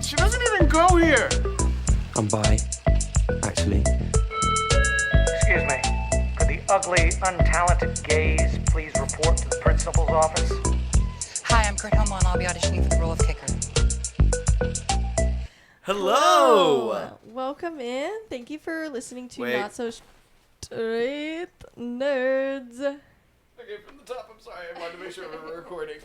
She doesn't even go here. I'm bi, actually. Excuse me. Could the ugly, untalented gays please report to the principal's office? Hi, I'm Kurt Homo, and I'll be auditioning for the role of kicker. Hello! Welcome in. Thank you for listening to Wait. Not So Straight Nerds. Okay, from the top, I'm sorry. I wanted to make sure we were recording.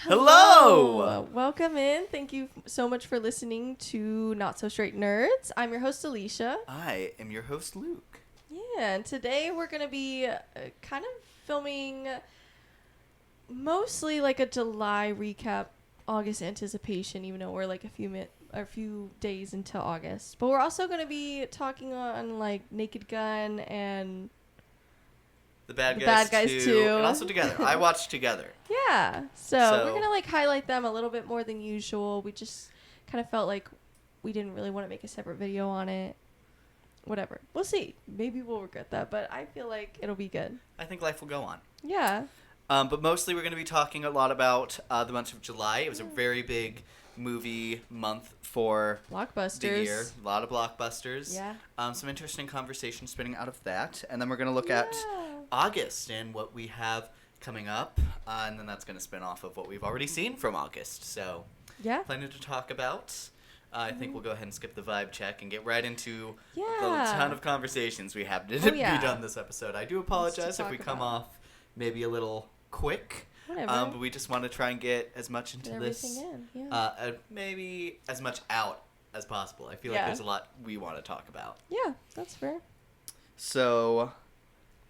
Hello! Welcome in. Thank you so much for listening to Not So Straight Nerds. I'm your host, Alicia. I am your host, Luke. Yeah, and today we're going to be kind of filming mostly like a July recap, August anticipation, even though we're like a few days into August. But we're also going to be talking on like Naked Gun and The Bad The Guys, Bad Guys 2. And also Together. I watched Together. yeah. So So- we're going to like highlight them a little bit more than usual. We just kind of felt like we didn't really want to make a separate video on it. Whatever. We'll see. Maybe we'll regret that, but I feel like it'll be good. I think life will go on. Yeah. But mostly we're going to be talking a lot about the month of July. It was a very big movie month for Blockbusters. the year. A lot of blockbusters. Yeah. Some interesting conversation spinning out of that. And then we're going to look at August and what we have coming up. And then that's going to spin off of what we've already seen from August. So Yeah. plenty to talk about. I think we'll go ahead and skip the vibe check and get right into the Yeah. ton of conversations we have to Oh, yeah. be done this episode. I do apologize if we talk come about. off maybe a little quick. Whatever. But we just want to try and get as much into Get this, everything in. Yeah. maybe as much out as possible. I feel Yeah. like there's a lot we want to talk about. Yeah, that's fair. So,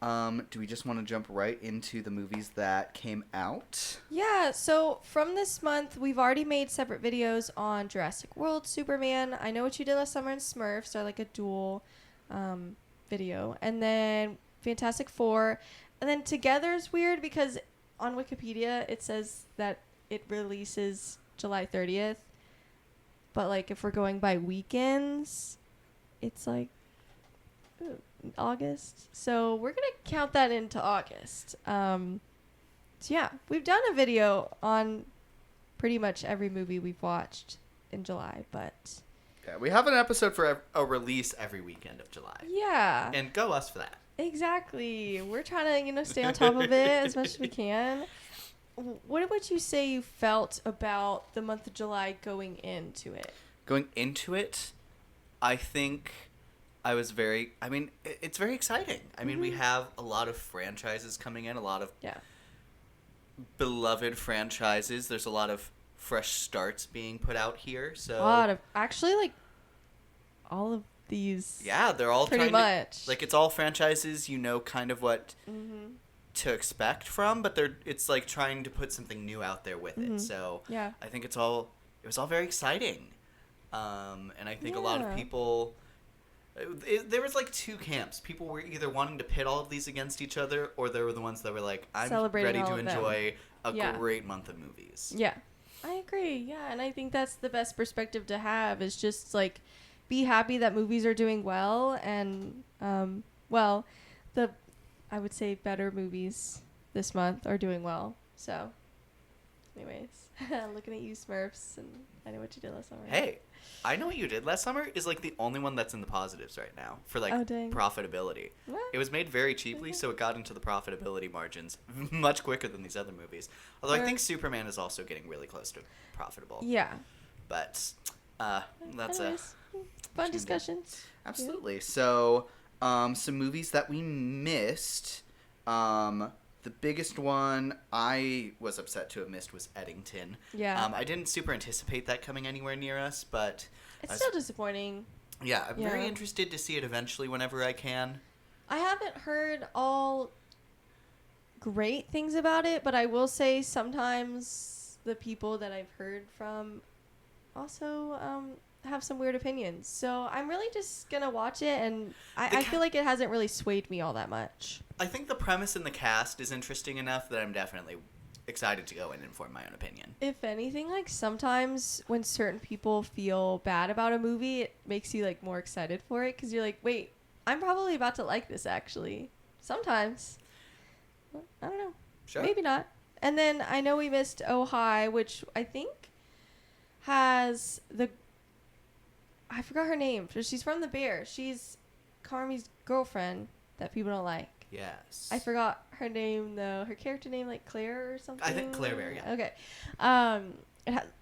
do we just want to jump right into the movies that came out? Yeah, so from this month, we've already made separate videos on Jurassic World, Superman, I Know What You Did Last Summer, and Smurfs. So like a dual video. And then Fantastic Four. And then Together is weird because on Wikipedia it says that it releases July 30th. But like if we're going by weekends, it's like August. So we're going to count that into August. So yeah, we've done a video on pretty much every movie we've watched in July, but Yeah, we have an episode for a release every weekend of July. yeah, And go us for that. exactly. We're trying to, stay on top of it as much as we can. What would you say you felt about the month of July going into it? Going into it, I think I was it's very exciting. I mean, we have a lot of franchises coming in, a lot of Yeah. beloved franchises. There's a lot of fresh starts being put out here. So A lot of, actually, like, all of these. yeah, they're all Pretty trying much. to, like, it's all franchises. You know, kind of what Mm-hmm. to expect from, but it's like trying to put something new out there with it. So Yeah. I think it was all very exciting, and I think a lot of Yeah. people. There was like two camps. People were either wanting to pit all of these against each other, or there were the ones that were like, I'm Celebrating ready all to of them. enjoy a Yeah. great month of movies. Yeah, I agree. Yeah, and I think that's the best perspective to have is just like be happy that movies are doing well and I would say better movies this month are doing well. So, anyways, looking at you, Smurfs, and I Know What You Did Last Summer. Hey, I Know What You Did Last Summer is like the only one that's in the positives right now for like Oh, dang. profitability. What? It was made very cheaply, so it got into the profitability margins much quicker than these other movies. Although I Or- think Superman is also getting really close to profitable. Yeah. But that's Anyways, fun discussions. absolutely. So some movies that we missed. The biggest one I was upset to have missed was Eddington. Yeah. I didn't super anticipate that coming anywhere near us, but It's I was- still disappointing. yeah, I'm very Yeah. interested to see it eventually whenever I can. I haven't heard all great things about it, but I will say sometimes the people that I've heard from also have some weird opinions. So I'm really just going to watch it, and I feel like it hasn't really swayed me all that much. I think the premise and the cast is interesting enough that I'm definitely excited to go in and form my own opinion. If anything, like sometimes when certain people feel bad about a movie, it makes you like more excited for it because you're like, wait, I'm probably about to like this actually. Sometimes. I don't know. Sure. Maybe not. And then I know we missed Oh Hi, which I think has I forgot her name. She's from The Bear. She's Carmi's girlfriend that people don't like. Yes. I forgot her name though. Her character name like Claire or something. I think Claire Bear, yeah. Okay.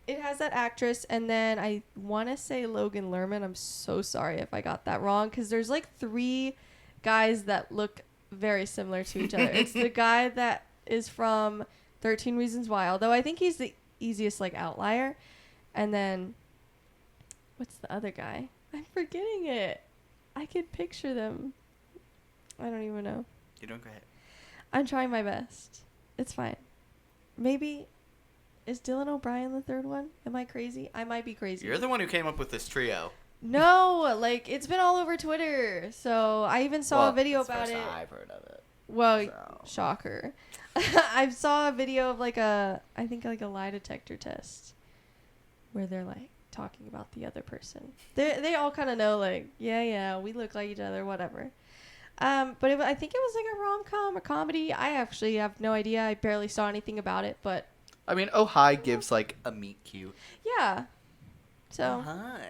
It has that actress, and then I want to say Logan Lerman. I'm so sorry if I got that wrong, because there's like 3 guys that look very similar to each other. It's the guy that is from 13 Reasons Why, although I think he's the easiest like outlier. And then what's the other guy? I'm forgetting it. I could picture them. I don't even know. You're doing great. I'm trying my best. It's fine. Maybe is Dylan O'Brien the third one? Am I crazy? I might be crazy. You're the one who came up with this trio. No, like it's been all over Twitter. So I even saw a video That's the about first it. I've heard of it. Well, So. shocker. I saw a video of like I think like a lie detector test where they're like talking about the other person. They all kind of know like, yeah, we look like each other, whatever. But I think it was like a rom-com or comedy. I actually have no idea. I barely saw anything about it, but I mean, Oh Hi gives like a meet cute. yeah. So, Hi.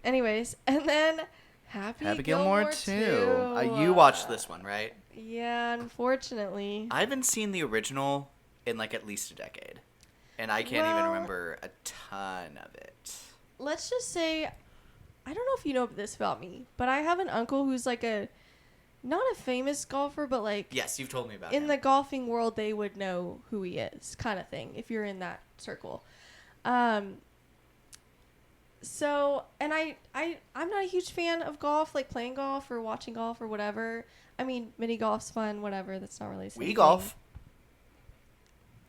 anyways, and then Happy Gilmore 2. You watched this one, right? Yeah, unfortunately. I haven't seen the original in like at least a decade. And I can't even Well- remember a ton of it. Let's just say, I don't know if you know this about me, but I have an uncle who's like not a famous golfer, but like Yes, you've told me about in him. the golfing world, they would know who he is, kind of thing, if you're in that circle. So, and I'm not a huge fan of golf, like playing golf or watching golf or whatever. I mean, mini golf's fun, whatever. That's not really the same We thing. golf.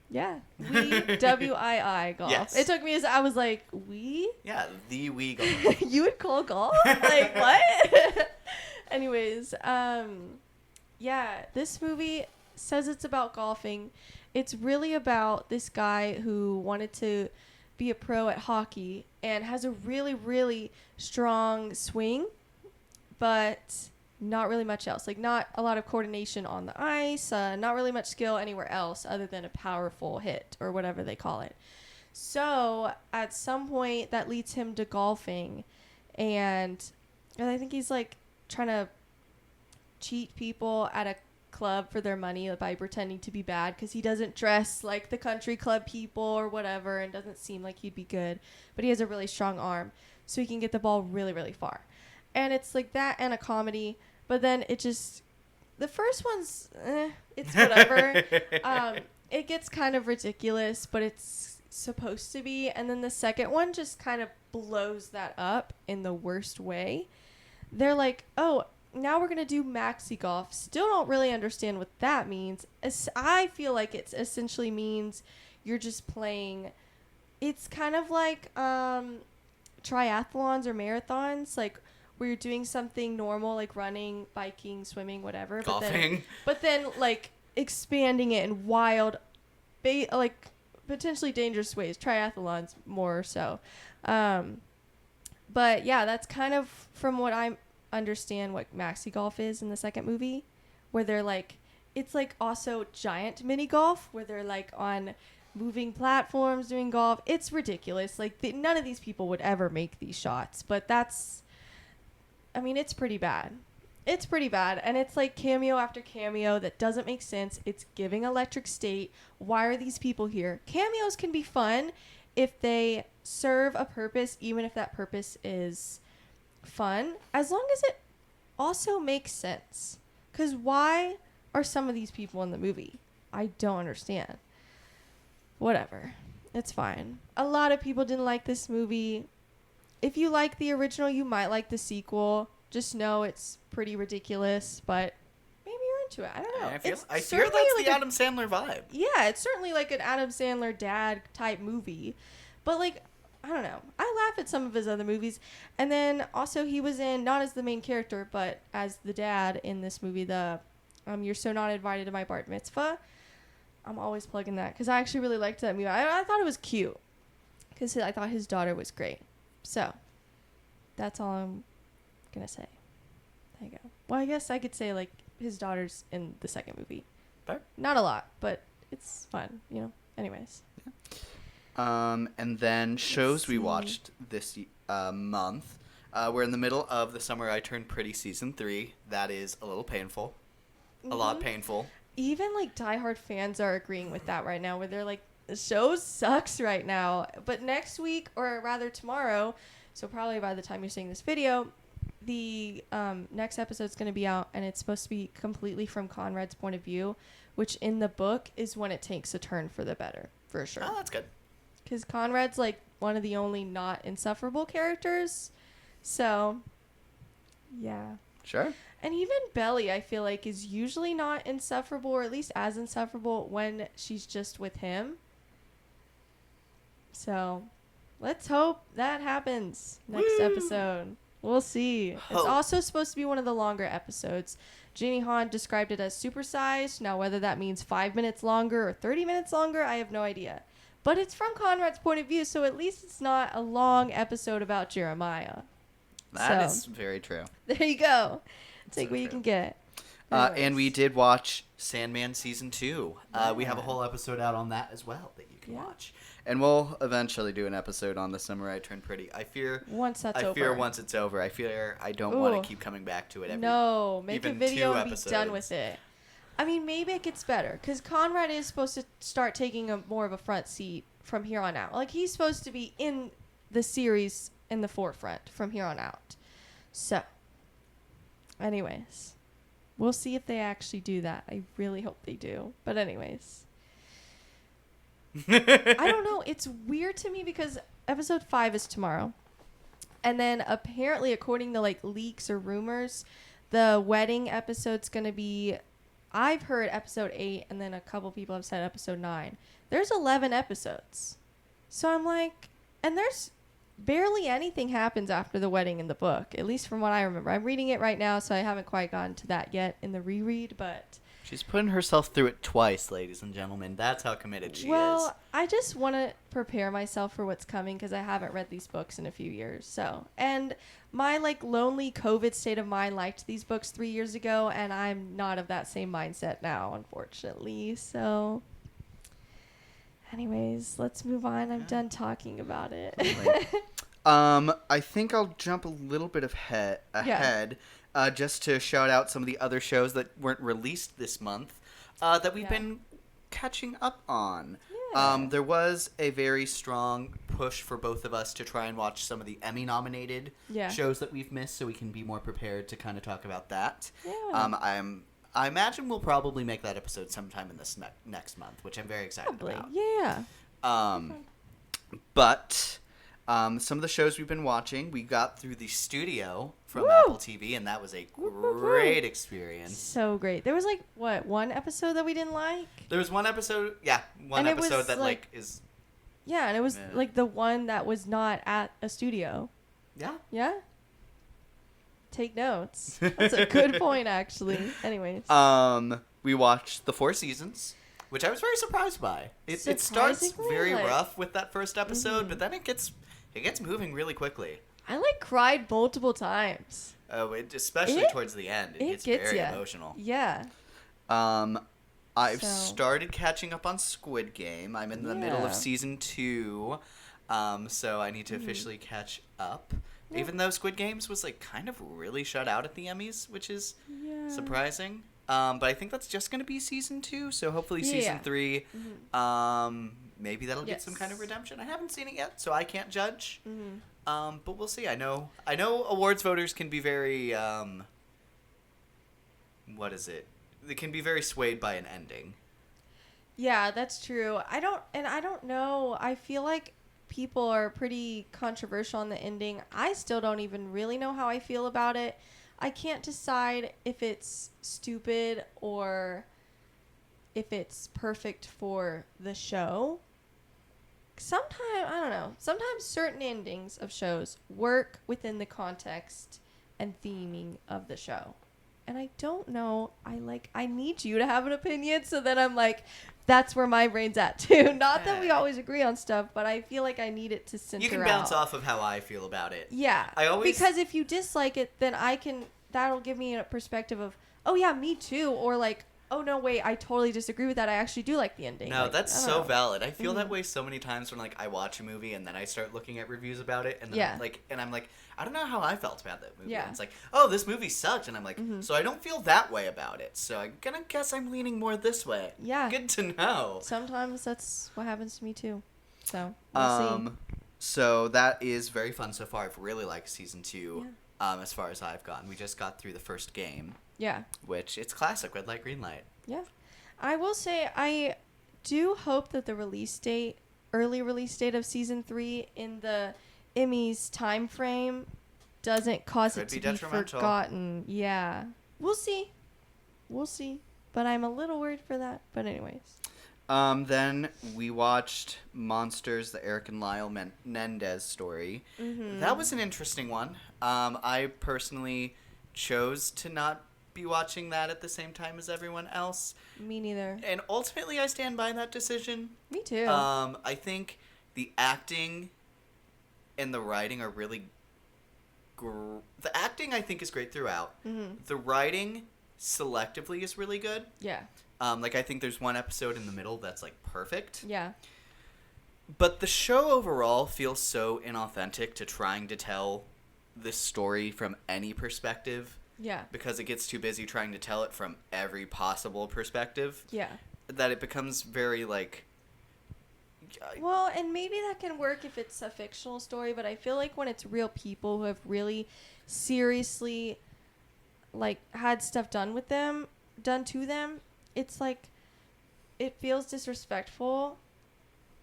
Yeah. We, W-I-I golf. Yes. It took me I was like, we? Yeah, the we golf. You would call golf? Like, what? Anyways, yeah, this movie says it's about golfing. It's really about this guy who wanted to be a pro at hockey and has a really, really strong swing, but not really much else. Like, not a lot of coordination on the ice, not really much skill anywhere else other than a powerful hit or whatever they call it. So, at some point, that leads him to golfing, and I think he's, like, trying to cheat people at a club for their money by pretending to be bad because he doesn't dress like the country club people or whatever and doesn't seem like he'd be good, but he has a really strong arm, so he can get the ball really, really far. And it's like that and a comedy, but then it just, the first one's, it's whatever. It gets kind of ridiculous, but it's supposed to be. And then the second one just kind of blows that up in the worst way. They're like, oh, now we're going to do maxi golf. Still don't really understand what that means. I feel like it essentially means you're just playing. It's kind of like triathlons or marathons, like where you're doing something normal, like running, biking, swimming, whatever. Golfing. But then like expanding it in wild, like potentially dangerous ways. Triathlons more so. But yeah, that's kind of from what I understand what maxi golf is in the second movie, where they're like, it's like also giant mini golf where they're like on moving platforms doing golf. It's ridiculous. Like none of these people would ever make these shots, but that's, I mean, it's pretty bad. It's pretty bad. And it's like cameo after cameo that doesn't make sense. It's giving Electric State. Why are these people here? Cameos can be fun if they serve a purpose, even if that purpose is fun, as long as it also makes sense. Because why are some of these people in the movie? I don't understand. Whatever. It's fine. A lot of people didn't like this movie. If you like the original, you might like the sequel. Just know it's pretty ridiculous, but maybe you're into it. I don't know. I fear It's that's certainly like the Adam Sandler vibe. Yeah, it's certainly like an Adam Sandler dad type movie. But like, I don't know. I laugh at some of his other movies. And then also he was in, not as the main character, but as the dad in this movie, the You're So Not Invited to My Bar Mitzvah. I'm always plugging that because I actually really liked that movie. I thought it was cute because I thought his daughter was great. So that's all I'm going to say. There you go. Well, I guess I could say like his daughters in the second movie. Fair. Not a lot, but it's fun, you know. Anyways. And then shows we see. watched this month. We're in the middle of The Summer I Turned Pretty season 3. That is a little painful. A lot painful. Even like diehard fans are agreeing with that right now, where they're like, the show sucks right now. But next week, or rather tomorrow, so probably by the time you're seeing this video, the next episode's going to be out, and it's supposed to be completely from Conrad's point of view, which in the book is when it takes a turn for the better, for sure. Oh, that's good. Because Conrad's like one of the only not insufferable characters. So, yeah. Sure. And even Belly, I feel like, is usually not insufferable, or at least as insufferable when she's just with him. So, let's hope that happens next episode. We'll see. It's Hope. also supposed to be one of the longer episodes. Jeannie Han described it as supersized. Now, whether that means 5 minutes longer or 30 minutes longer, I have no idea. But it's from Conrad's point of view, so at least it's not a long episode about Jeremiah. That So. is very true. There you go. Take So what you true. can get. And we Anyways. did watch Sandman season 2. We have a whole episode out on that as well that you can Yeah. watch. And we'll eventually do an episode on The Summer I Turned Pretty. I fear Once that's I over. fear once it's over. I fear I don't want Ooh. to keep coming back to it every No, make a even video 2 and be done with episodes. it. I mean, maybe it gets better, because Conrad is supposed to start taking a more of a front seat from here on out. Like, he's supposed to be in the series in the forefront from here on out. So, anyways, we'll see if they actually do that. I really hope they do. But anyways. I don't know. It's weird to me because episode 5 is tomorrow. And then apparently, according to like leaks or rumors, the wedding episode's going to be, I've heard episode 8, and then a couple people have said episode 9. There's 11 episodes. So I'm like, and there's barely anything happens after the wedding in the book, at least from what I remember. I'm reading it right now, so I haven't quite gotten to that yet in the reread, but She's putting herself through it twice, ladies and gentlemen. That's how committed she well, is. I just want to prepare myself for what's coming because I haven't read these books in a few years. So, and my like lonely COVID state of mind liked these books 3 years ago, and I'm not of that same mindset now, unfortunately. So, anyways, let's move on. I'm done talking about it. I think I'll jump a little bit ahead just to shout out some of the other shows that weren't released this month that we've Yeah. been catching up on. Yeah. There was a very strong push for both of us to try and watch some of the Emmy-nominated Yeah. shows that we've missed so we can be more prepared to kind of talk about that. Yeah. I imagine we'll probably make that episode sometime in this next month, which I'm very excited Probably. about. Yeah. But some of the shows we've been watching, we got through The Studio from Woo! Apple TV, and that was a Woo, woo, woo. great experience. So great. There was like, what, one episode that we didn't like? There was one episode, And it was, episode that like- is, Yeah, and it was Yeah. like the one that was not at a studio. yeah. Yeah? Take notes. That's a good point, actually. Anyways. We watched The Four Seasons, which I was very surprised by. It starts Surprisingly, very like- rough with that first episode, but then it gets moving really quickly. I like cried multiple times. Especially It- towards the end, it It gets gets very ya. emotional. Yeah. I've So- started catching up on Squid Game. I'm in the middle Yeah. of season 2, so I need to officially catch up. Yeah. Even though Squid Games was like kind of really shut out at the Emmys, which is Yeah. surprising. But I think that's just going to be season 2, so hopefully season Yeah. 3, maybe that'll get some kind of Yes. redemption. I haven't seen it yet, so I can't judge. Mhm. But we'll see. I know awards voters can be very what is it? They can be very swayed by an ending. Yeah, that's true. I don't know. I feel like people are pretty controversial on the ending. I still don't even really know how I feel about it. I can't decide if it's stupid or if it's perfect for the show. Sometimes, I don't know. Sometimes certain endings of shows work within the context and theming of the show. And I don't know. I need you to have an opinion so that I'm like, that's where my brain's at too. Not that we always agree on stuff, but I feel like I need it to center out. You can bounce off of how I feel about it. Yeah. I always- because if you dislike it, then that'll give me a perspective of, oh yeah, me too, or like, oh no, wait, I totally disagree with that. I actually do like the ending. No, Like, that's I don't so know. valid. I feel that way so many times when like I watch a movie and then I start looking at reviews about it and then Yeah. I'm like, I don't know how I felt about that movie. Yeah. And it's like, oh, this movie sucked, and I'm like, so I don't feel that way about it. So I'm gonna guess I'm leaning more this way. Yeah. Good to know. Sometimes that's what happens to me too. So we'll see. So that is very fun so far. I've really liked season 2. As far as I've gotten, we just got through the first game, Yeah. which it's classic red light, green light. Yeah. I will say I do hope that the early release date of season 3 in the Emmys time frame doesn't cause Could it be to be detrimental. forgotten. Yeah. We'll see. We'll see. But I'm a little worried for that. But anyways. Then we watched Monsters, the Eric and Lyle Menendez story. That was an interesting one. I personally chose to not be watching that at the same time as everyone else. Me neither. And ultimately, I stand by that decision. Me too. I think the acting and the writing are really... the acting, I think, is great throughout. The writing, selectively, is really good. Yeah. I think there's one episode in the middle that's, like, perfect. Yeah. But the show overall feels so inauthentic to trying to tell this story from any perspective. Yeah. Because it gets too busy trying to tell it from every possible perspective. Yeah. That it becomes very, like... Well, and maybe that can work if it's a fictional story, but I feel like when it's real people who have really seriously, like, had stuff done to them, it's like, it feels disrespectful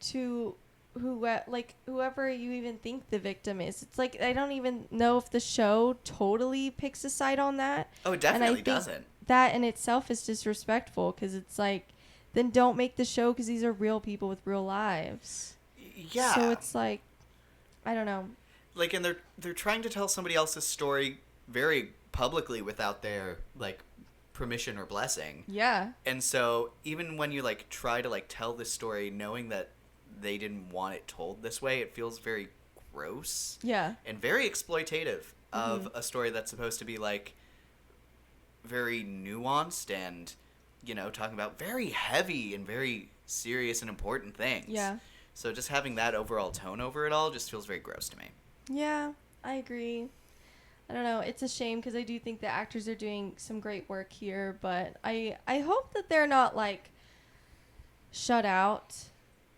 to whoever you even think the victim is. It's like, I don't even know if the show totally picks a side on that. Oh, it And I definitely think doesn't. that in itself is disrespectful, because it's like, then don't make the show, because these are real people with real lives. Yeah. So it's like, I don't know. Like, and they're trying to tell somebody else's story very publicly without their, like, permission or blessing. Yeah. And so even when you, like, try to, like, tell this story knowing that they didn't want it told this way, it feels very gross. Yeah. And very exploitative of a story that's supposed to be, like, very nuanced and, you know, talking about very heavy and very serious and important things. Yeah. So just having that overall tone over it all just feels very gross to me. Yeah, I agree. I don't know. It's a shame, because I do think the actors are doing some great work here, but I hope that they're not, like, shut out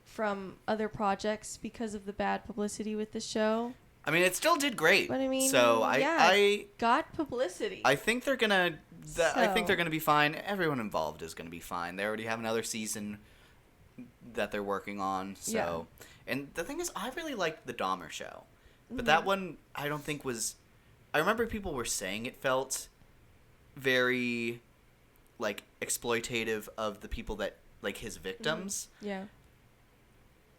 from other projects because of the bad publicity with the show. I mean, it still did great. But I mean, so yeah, I got publicity. I think they're gonna. I think they're So- gonna be fine. Everyone involved is gonna be fine. They already have another season that they're working on. So, and the thing is, I really liked the Dahmer show, but that one I don't think was. I remember people were saying it felt very, like, exploitative of the people that, like, his victims, Yeah.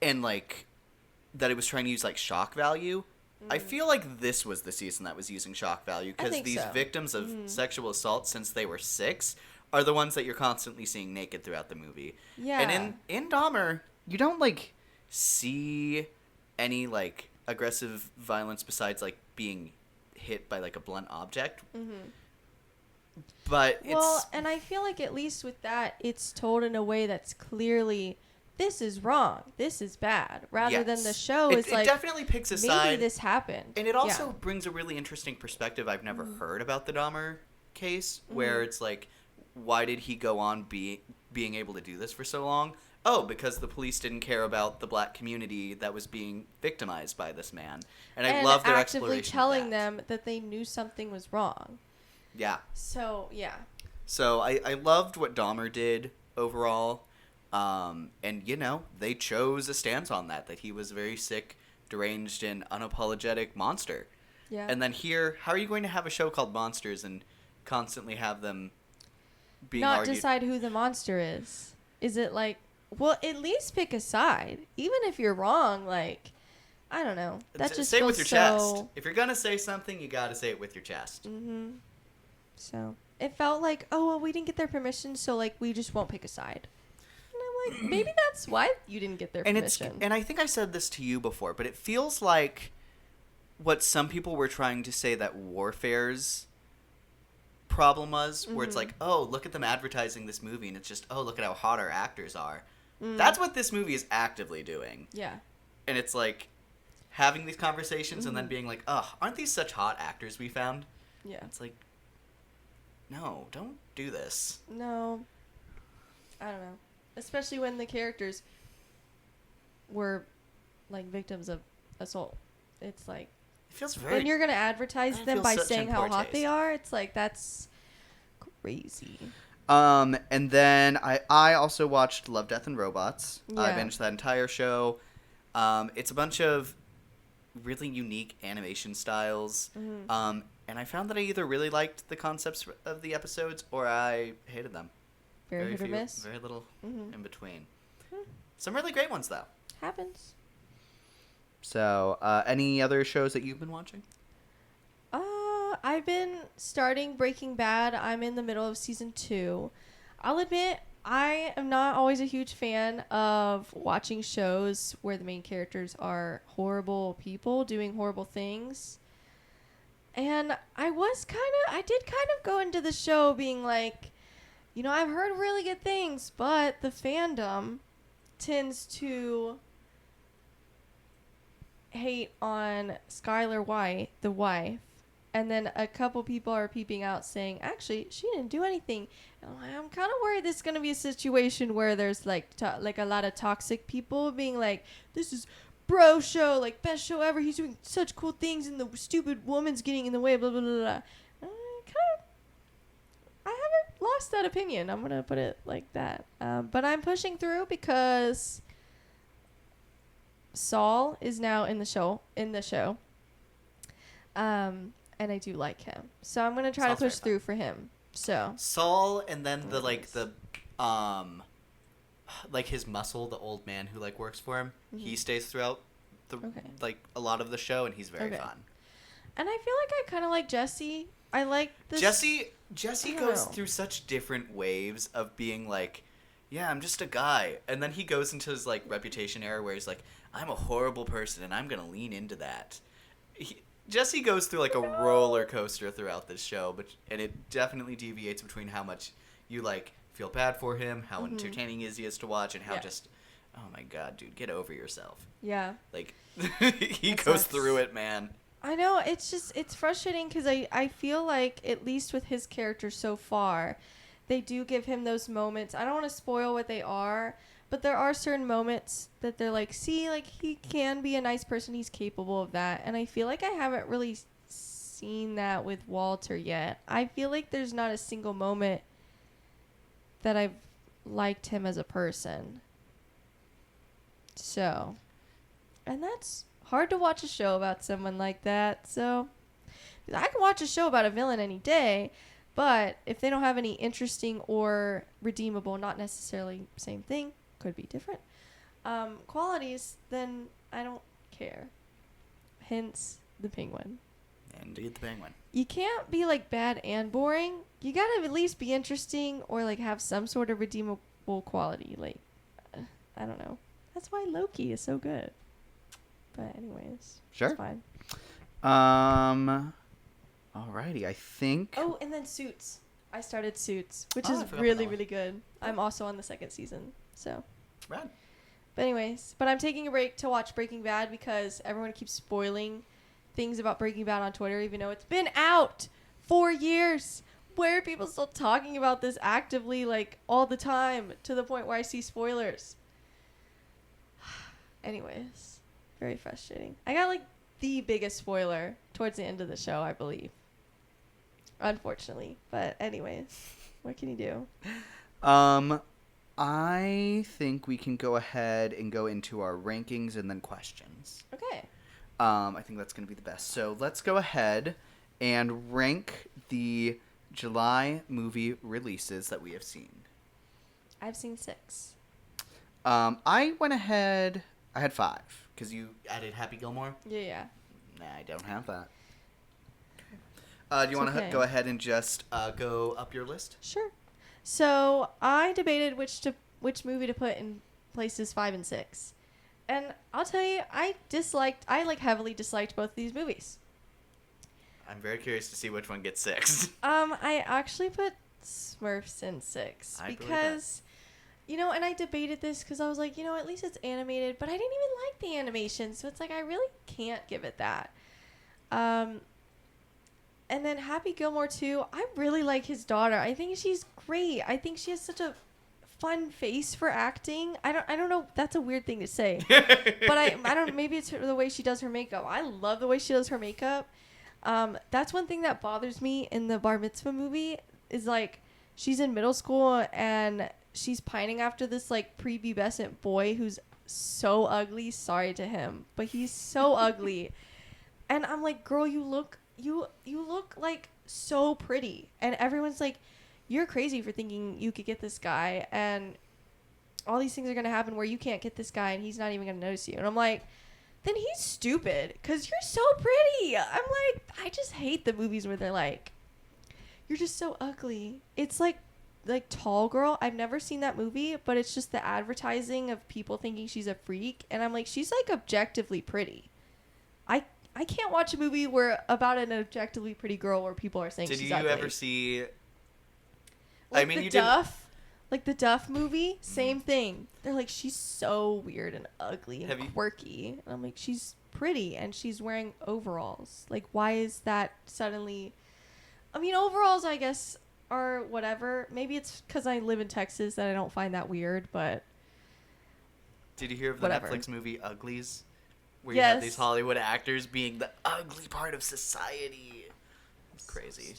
and, like, that it was trying to use, like, shock value. I feel like this was the season that was using shock value, I because think these so. victims of sexual assault since they were 6 are the ones that you're constantly seeing naked throughout the movie. Yeah. And in Dahmer, you don't, like, see any, like, aggressive violence besides, like, being hit by, like, a blunt object. But it's... Well, and I feel like at least with that, it's told in a way that's clearly, this is wrong, this is bad, rather than the yes. show It- is it like, definitely picks a maybe side. this happened. And it also Yeah. brings a really interesting perspective I've never heard about the Dahmer case, Mm-hmm. where it's like, why did he go on being able to do this for so long? Oh, because the police didn't care about the black community that was being victimized by this man. And I love their actively exploration telling of that. them that they knew something was wrong. Yeah. So, yeah. So I loved what Dahmer did overall. And, you know, they chose a stance on that he was a very sick, deranged, and unapologetic monster. Yeah. And then here, how are you going to have a show called Monsters and constantly have them being not argued? decide who the monster is. Is it like, well, at least pick a side. Even if you're wrong, like, I don't know. That just say it feels with your so... chest. If you're going to say something, you got to say it with your chest. Mm-hmm. So, it felt like, oh, well, we didn't get their permission, so, like, we just won't pick a side. And I'm like, maybe that's why you didn't get their And permission. and I think I said this to you before, but it feels like what some people were trying to say that Warfare's problem was, where it's like, oh, look at them advertising this movie, and it's just, oh, look at how hot our actors are. That's what this movie is actively doing. Yeah. And it's like having these conversations and then being like, oh, aren't these such hot actors we found? Yeah. It's like, no, don't do this. No. I don't know. Especially when the characters were like victims of assault. It's like, It feels very... and you're going to advertise That them feels by such saying in how poor hot they taste. are. It's like, that's crazy. And then I also watched Love, Death, and Robots. I Yeah. binged that entire show. It's a bunch of really unique animation styles. And I found that I either really liked the concepts of the episodes or I hated them. Very hit or miss. Very little in between. Hmm. Some really great ones, though. Happens. So, any other shows that you've been watching? I've been starting Breaking Bad. I'm in the middle of season 2. I'll admit, I am not always a huge fan of watching shows where the main characters are horrible people doing horrible things. And I did kind of go into the show being like, you know, I've heard really good things, but the fandom tends to hate on Skylar White, the wife. And then a couple people are peeping out saying, actually, she didn't do anything. And I'm kind of worried this is going to be a situation where there's like a lot of toxic people being like, this is bro show, like best show ever. He's doing such cool things and the stupid woman's getting in the way, blah, blah, blah, blah. I haven't lost that opinion. I'm going to put it like that. But I'm pushing through because Saul is now in the show. And I do like him. So I'm going to try Saul's to push very through for him. So. Saul, and then like his muscle, the old man who like works for him, he stays throughout the like a lot of the show, and he's very fun. And I feel like I kind of like Jesse. I like this. Jesse I don't goes know. through such different waves of being like, yeah, I'm just a guy, and then he goes into his like reputation era where he's like, I'm a horrible person, and I'm gonna lean into that. Jesse goes through like a roller coaster throughout this show, and it definitely deviates between how much you like feel bad for him, how entertaining he is to watch, and how just, oh my god, dude, get over yourself. Yeah. Like, he That goes sucks. through it, man. I know. It's frustrating because I feel like, at least with his character so far, they do give him those moments. I don't want to spoil what they are, but there are certain moments that they're like, see, like, he can be a nice person. He's capable of that. And I feel like I haven't really seen that with Walter yet. I feel like there's not a single moment that I've liked him as a person. So, and that's hard to watch a show about someone like that. So, I can watch a show about a villain any day, but if they don't have any interesting or redeemable, not necessarily same thing, could be different, qualities, then I don't care. Hence, the Penguin. Indeed, the Penguin. You can't be like bad and boring. You gotta at least be interesting or like have some sort of redeemable quality. Like, I don't know. That's why Loki is so good. But anyways, Sure. it's fine. Alrighty, I think. Oh, and then Suits. I started Suits, which I is forgot about really, that one. really good. I'm also on the second season, so. Rad. But anyways, I'm taking a break to watch Breaking Bad because everyone keeps spoiling things about Breaking Bad on Twitter, even though it's been out 4 years. Why are people still talking about this actively, like, all the time, to the point where I see spoilers? Anyways, very frustrating. I got, like, the biggest spoiler towards the end of the show, I believe. Unfortunately. But anyways, what can you do? I think we can go ahead and go into our rankings and then questions. Okay. I think that's going to be the best. So let's go ahead and rank the July movie releases that we have seen. I've seen 6. I went ahead. I had 5 because you added Happy Gilmore. Yeah. Nah, I don't have that. Do you want to okay. go ahead and just go up your list? Sure. So I debated which movie to put in places 5 and 6, and I'll tell you, I heavily disliked both of these movies. I'm very curious to see which one gets 6. I actually put Smurfs in 6 I believe that. because, and I debated this because I was like, at least it's animated, but I didn't even like the animation, so it's like I really can't give it that. And then Happy Gilmore 2, I really like his daughter. I think she's great. I think she has such a fun face for acting. I don't know. That's a weird thing to say, but I don't. Maybe it's the way she does her makeup. I love the way she does her makeup. That's one thing that bothers me in the Bar Mitzvah movie is like she's in middle school and she's pining after this like prepubescent boy who's so ugly. Sorry to him, but he's so ugly, and I'm like, girl, you look like so pretty, and everyone's like, you're crazy for thinking you could get this guy, and all these things are gonna happen where you can't get this guy and he's not even gonna notice you. And I'm like, then he's stupid because you're so pretty. I'm like, I just hate the movies where they're like, you're just so ugly. It's like Tall Girl. I've never seen that movie, but it's just the advertising of people thinking she's a freak, and I'm like, she's like objectively pretty. I can't watch a movie where about an objectively pretty girl where people are saying Did she's you ugly. ever see? Like I mean, the you Duff, like the Duff movie, same thing. They're like, she's so weird and ugly and Have you- quirky. And I'm like, she's pretty and she's wearing overalls. Like, why is that suddenly? I mean, overalls, I guess, are whatever. Maybe it's because I live in Texas that I don't find that weird, but Did you hear of the Whatever. Netflix movie Uglies? Where you have Yes. these Hollywood actors being the ugly part of society. It's crazy.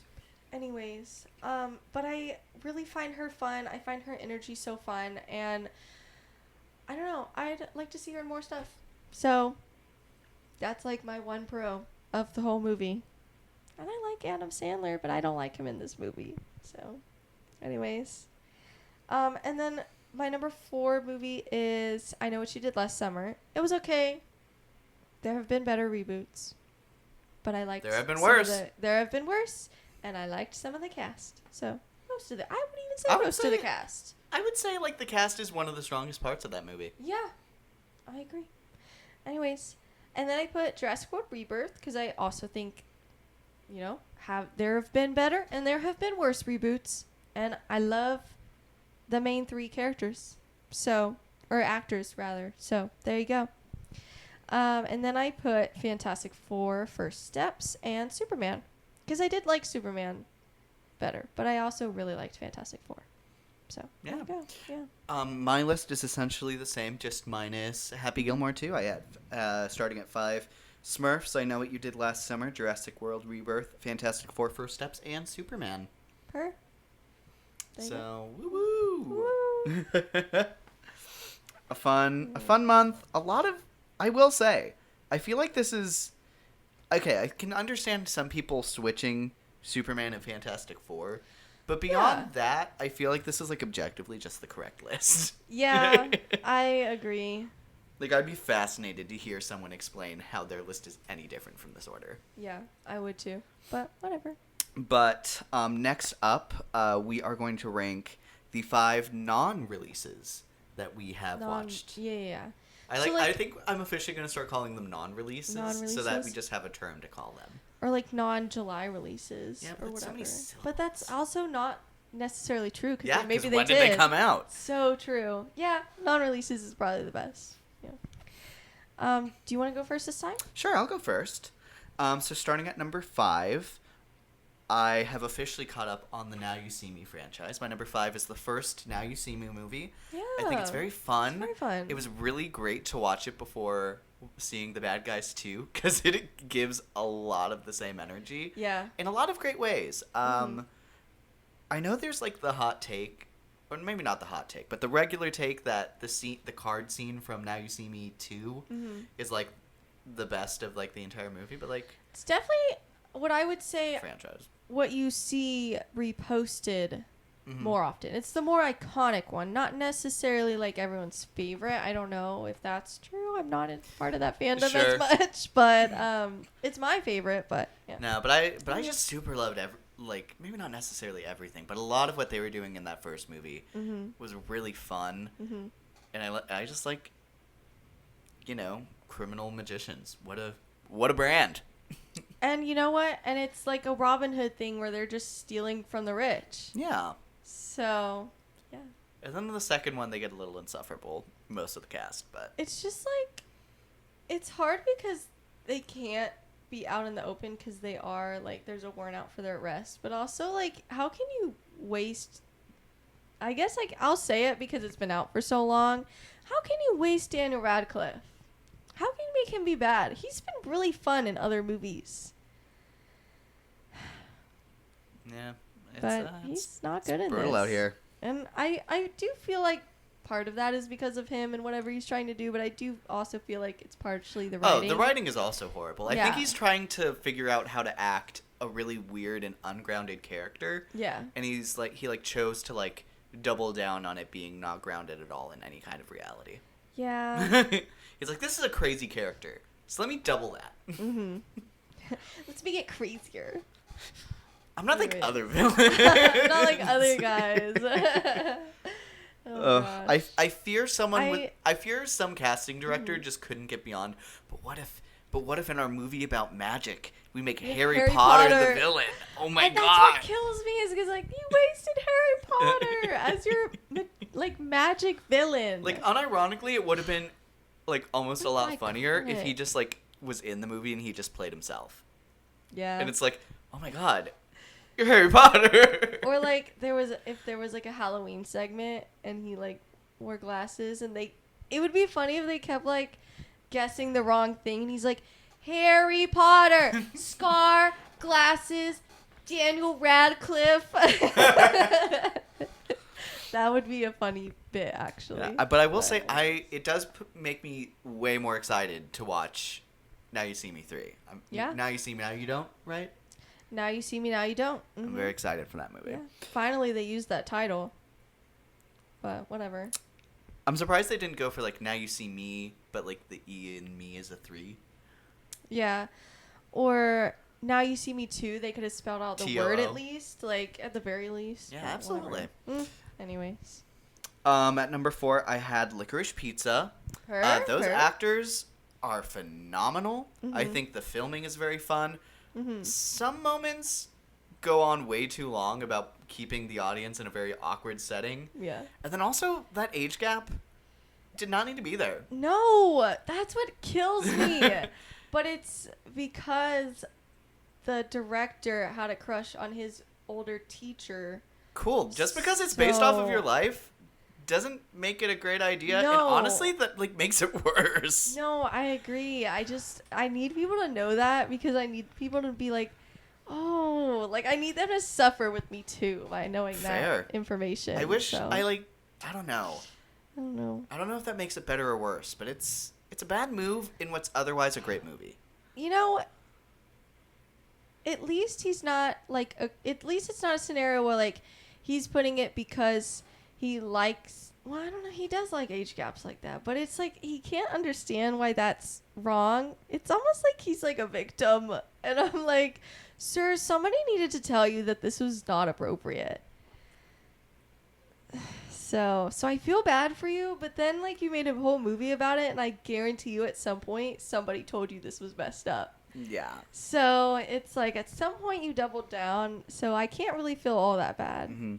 anyways, but I really find her fun. I find her energy so fun, and I don't know. I'd like to see her in more stuff. So that's like my one pro of the whole movie. And I like Adam Sandler, but I don't like him in this movie. So, anyways, and then my number 4 movie is I Know What You Did Last Summer. It was okay. There have been better reboots, but I liked. There have been some of worse. there have been worse, and I liked some of the cast. So most of the, I would even say I would most of the say- cast. I would say like the cast is one of the strongest parts of that movie. Yeah, I agree. Anyways, and then I put Jurassic World Rebirth because I also think, there have been better and there have been worse reboots, and I love the main 3 characters, or actors rather. So there you go. And then I put Fantastic Four, First Steps, and Superman because I did like Superman better, but I also really liked Fantastic Four. So there Yeah. you go. Yeah. My list is essentially the same, just minus Happy Gilmore 2. I had, starting at 5, Smurfs, I Know What You Did Last Summer, Jurassic World Rebirth, Fantastic Four, First Steps, and Superman. There you go. So, woo-woo! Woo. a fun month. A lot of, I will say, I feel like this is, okay, I can understand some people switching Superman and Fantastic Four, but beyond that, I feel like this is like objectively just the correct list. Yeah, I agree. Like, I'd be fascinated to hear someone explain how their list is any different from this order. Yeah, I would too. But whatever. But next up, we are going to rank the 5 non-releases that we have watched. Yeah. I think I'm officially going to start calling them non-releases, so that we Non-releases? just have a term to call them. Or like non-July releases Yeah, or but so whatever. many But that's also not necessarily true because Yeah, maybe because they when did they come out? So true. Yeah, non-releases is probably the best. Yeah. Do you want to go first this time? Sure, I'll go first. So starting at number 5, I have officially caught up on the Now You See Me franchise. My number 5 is the first Now You See Me movie. Yeah. I think it's very fun. It's very fun. It was really great to watch it before seeing The Bad Guys 2 because it gives a lot of the same energy. Yeah. In a lot of great ways. I know there's like the hot take, or maybe not the hot take, but the regular take that the card scene from Now You See Me 2 is like the best of like the entire movie, but like It's definitely what I would say franchise. what you see reposted more often. It's the more iconic one, not necessarily like everyone's favorite. I don't know if that's true. I'm not in part of that fandom Sure. as much, but it's my favorite. But yeah, No, but I just super loved like maybe not necessarily everything, but a lot of what they were doing in that first movie was really fun, and I just like, criminal magicians. What a brand. And you know what? And it's like a Robin Hood thing where they're just stealing from the rich. Yeah. So, yeah. And then the second one, they get a little insufferable, most of the cast, but... It's just like, it's hard because they can't be out in the open because they are, like, there's a warrant out for their arrest. But also, like, how can you waste, I guess, like, I'll say it because it's been out for so long. How can you waste Daniel Radcliffe? How can you make him be bad? He's been really fun in other movies. Yeah. But he's not good in this. brutal out here. And I do feel like part of that is because of him and whatever he's trying to do, but I do also feel like it's partially the writing. Oh, the writing is also horrible. I Yeah. think he's trying to figure out how to act a really weird and ungrounded character. Yeah. And he chose to like double down on it being not grounded at all in any kind of reality. Yeah. He's like, this is a crazy character, so let me double that. Mm-hmm. Let's make it crazier. I'm not like Right. other villains. Not like other guys. Oh, gosh. I fear someone with I- I fear some casting director just couldn't get beyond. But what if in our movie about magic we make Make Harry Harry Potter Potter. the villain? Oh my and that's god! what kills me is because like you wasted Harry Potter as your like magic villain. Like unironically, it would have been like almost a lot my funnier if he God. just like was in the movie and he just played himself. yeah. And it's like, oh my god, you're Harry Potter. Or like if there was like a Halloween segment and he like wore glasses and it would be funny if they kept like guessing the wrong thing and he's like Harry Potter, scar, glasses, Daniel Radcliffe. That would be a funny bit actually. Yeah, but I will say, it does make me way more excited to watch Now You See Me 3. Yeah. Now You See Me, Now You Don't, right? Now you see me, now you don't. I'm Mhm. very excited for that movie. Yeah. Finally, they used that title. But whatever. I'm surprised they didn't go for like Now You See Me, but like the E in me is a 3. Yeah. Or Now You See Me Too. They could have spelled out the word TOO. at least, like at the very least. Yeah, but absolutely. whatever. Anyways. At number 4, I had Licorice Pizza. Those Her. actors are phenomenal. I Mhm. think the filming is very fun. Mm-hmm. Some moments go on way too long about keeping the audience in a very awkward setting. Yeah. And then also, that age gap did not need to be there. No, that's what kills me. But it's because the director had a crush on his older teacher. Cool. Just because it's based off of your So- life doesn't make it a great idea. And No. honestly, that like makes it worse. No, I agree. I need people to know that because I need people to be like, oh, like I need them to suffer with me too by knowing Fair. that information. I wish so, I don't know. I don't know. I don't know if that makes it better or worse, but it's a bad move in what's otherwise a great movie. You know, at least he's not like at least it's not a scenario where like he's putting it because he likes, well, I don't know, he does like age gaps like that, but it's like he can't understand why that's wrong. It's almost like he's like a victim, and I'm like, sir, somebody needed to tell you that this was not appropriate. So I feel bad for you, but then like you made a whole movie about it, and I guarantee you at some point somebody told you this was messed up. Yeah. So it's like at some point you doubled down, so I can't really feel all that bad. Mm-hmm.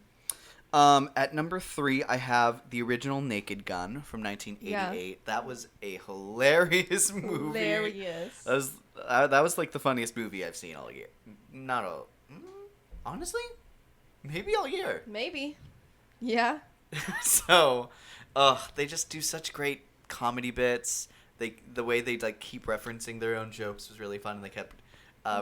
At number 3, I have the original Naked Gun from 1988. Yeah. That was a hilarious movie. Hilarious. That was like the funniest movie I've seen all year. Honestly, maybe all year. Maybe. Yeah. So, they just do such great comedy bits. The way they like keep referencing their own jokes was really fun, and they kept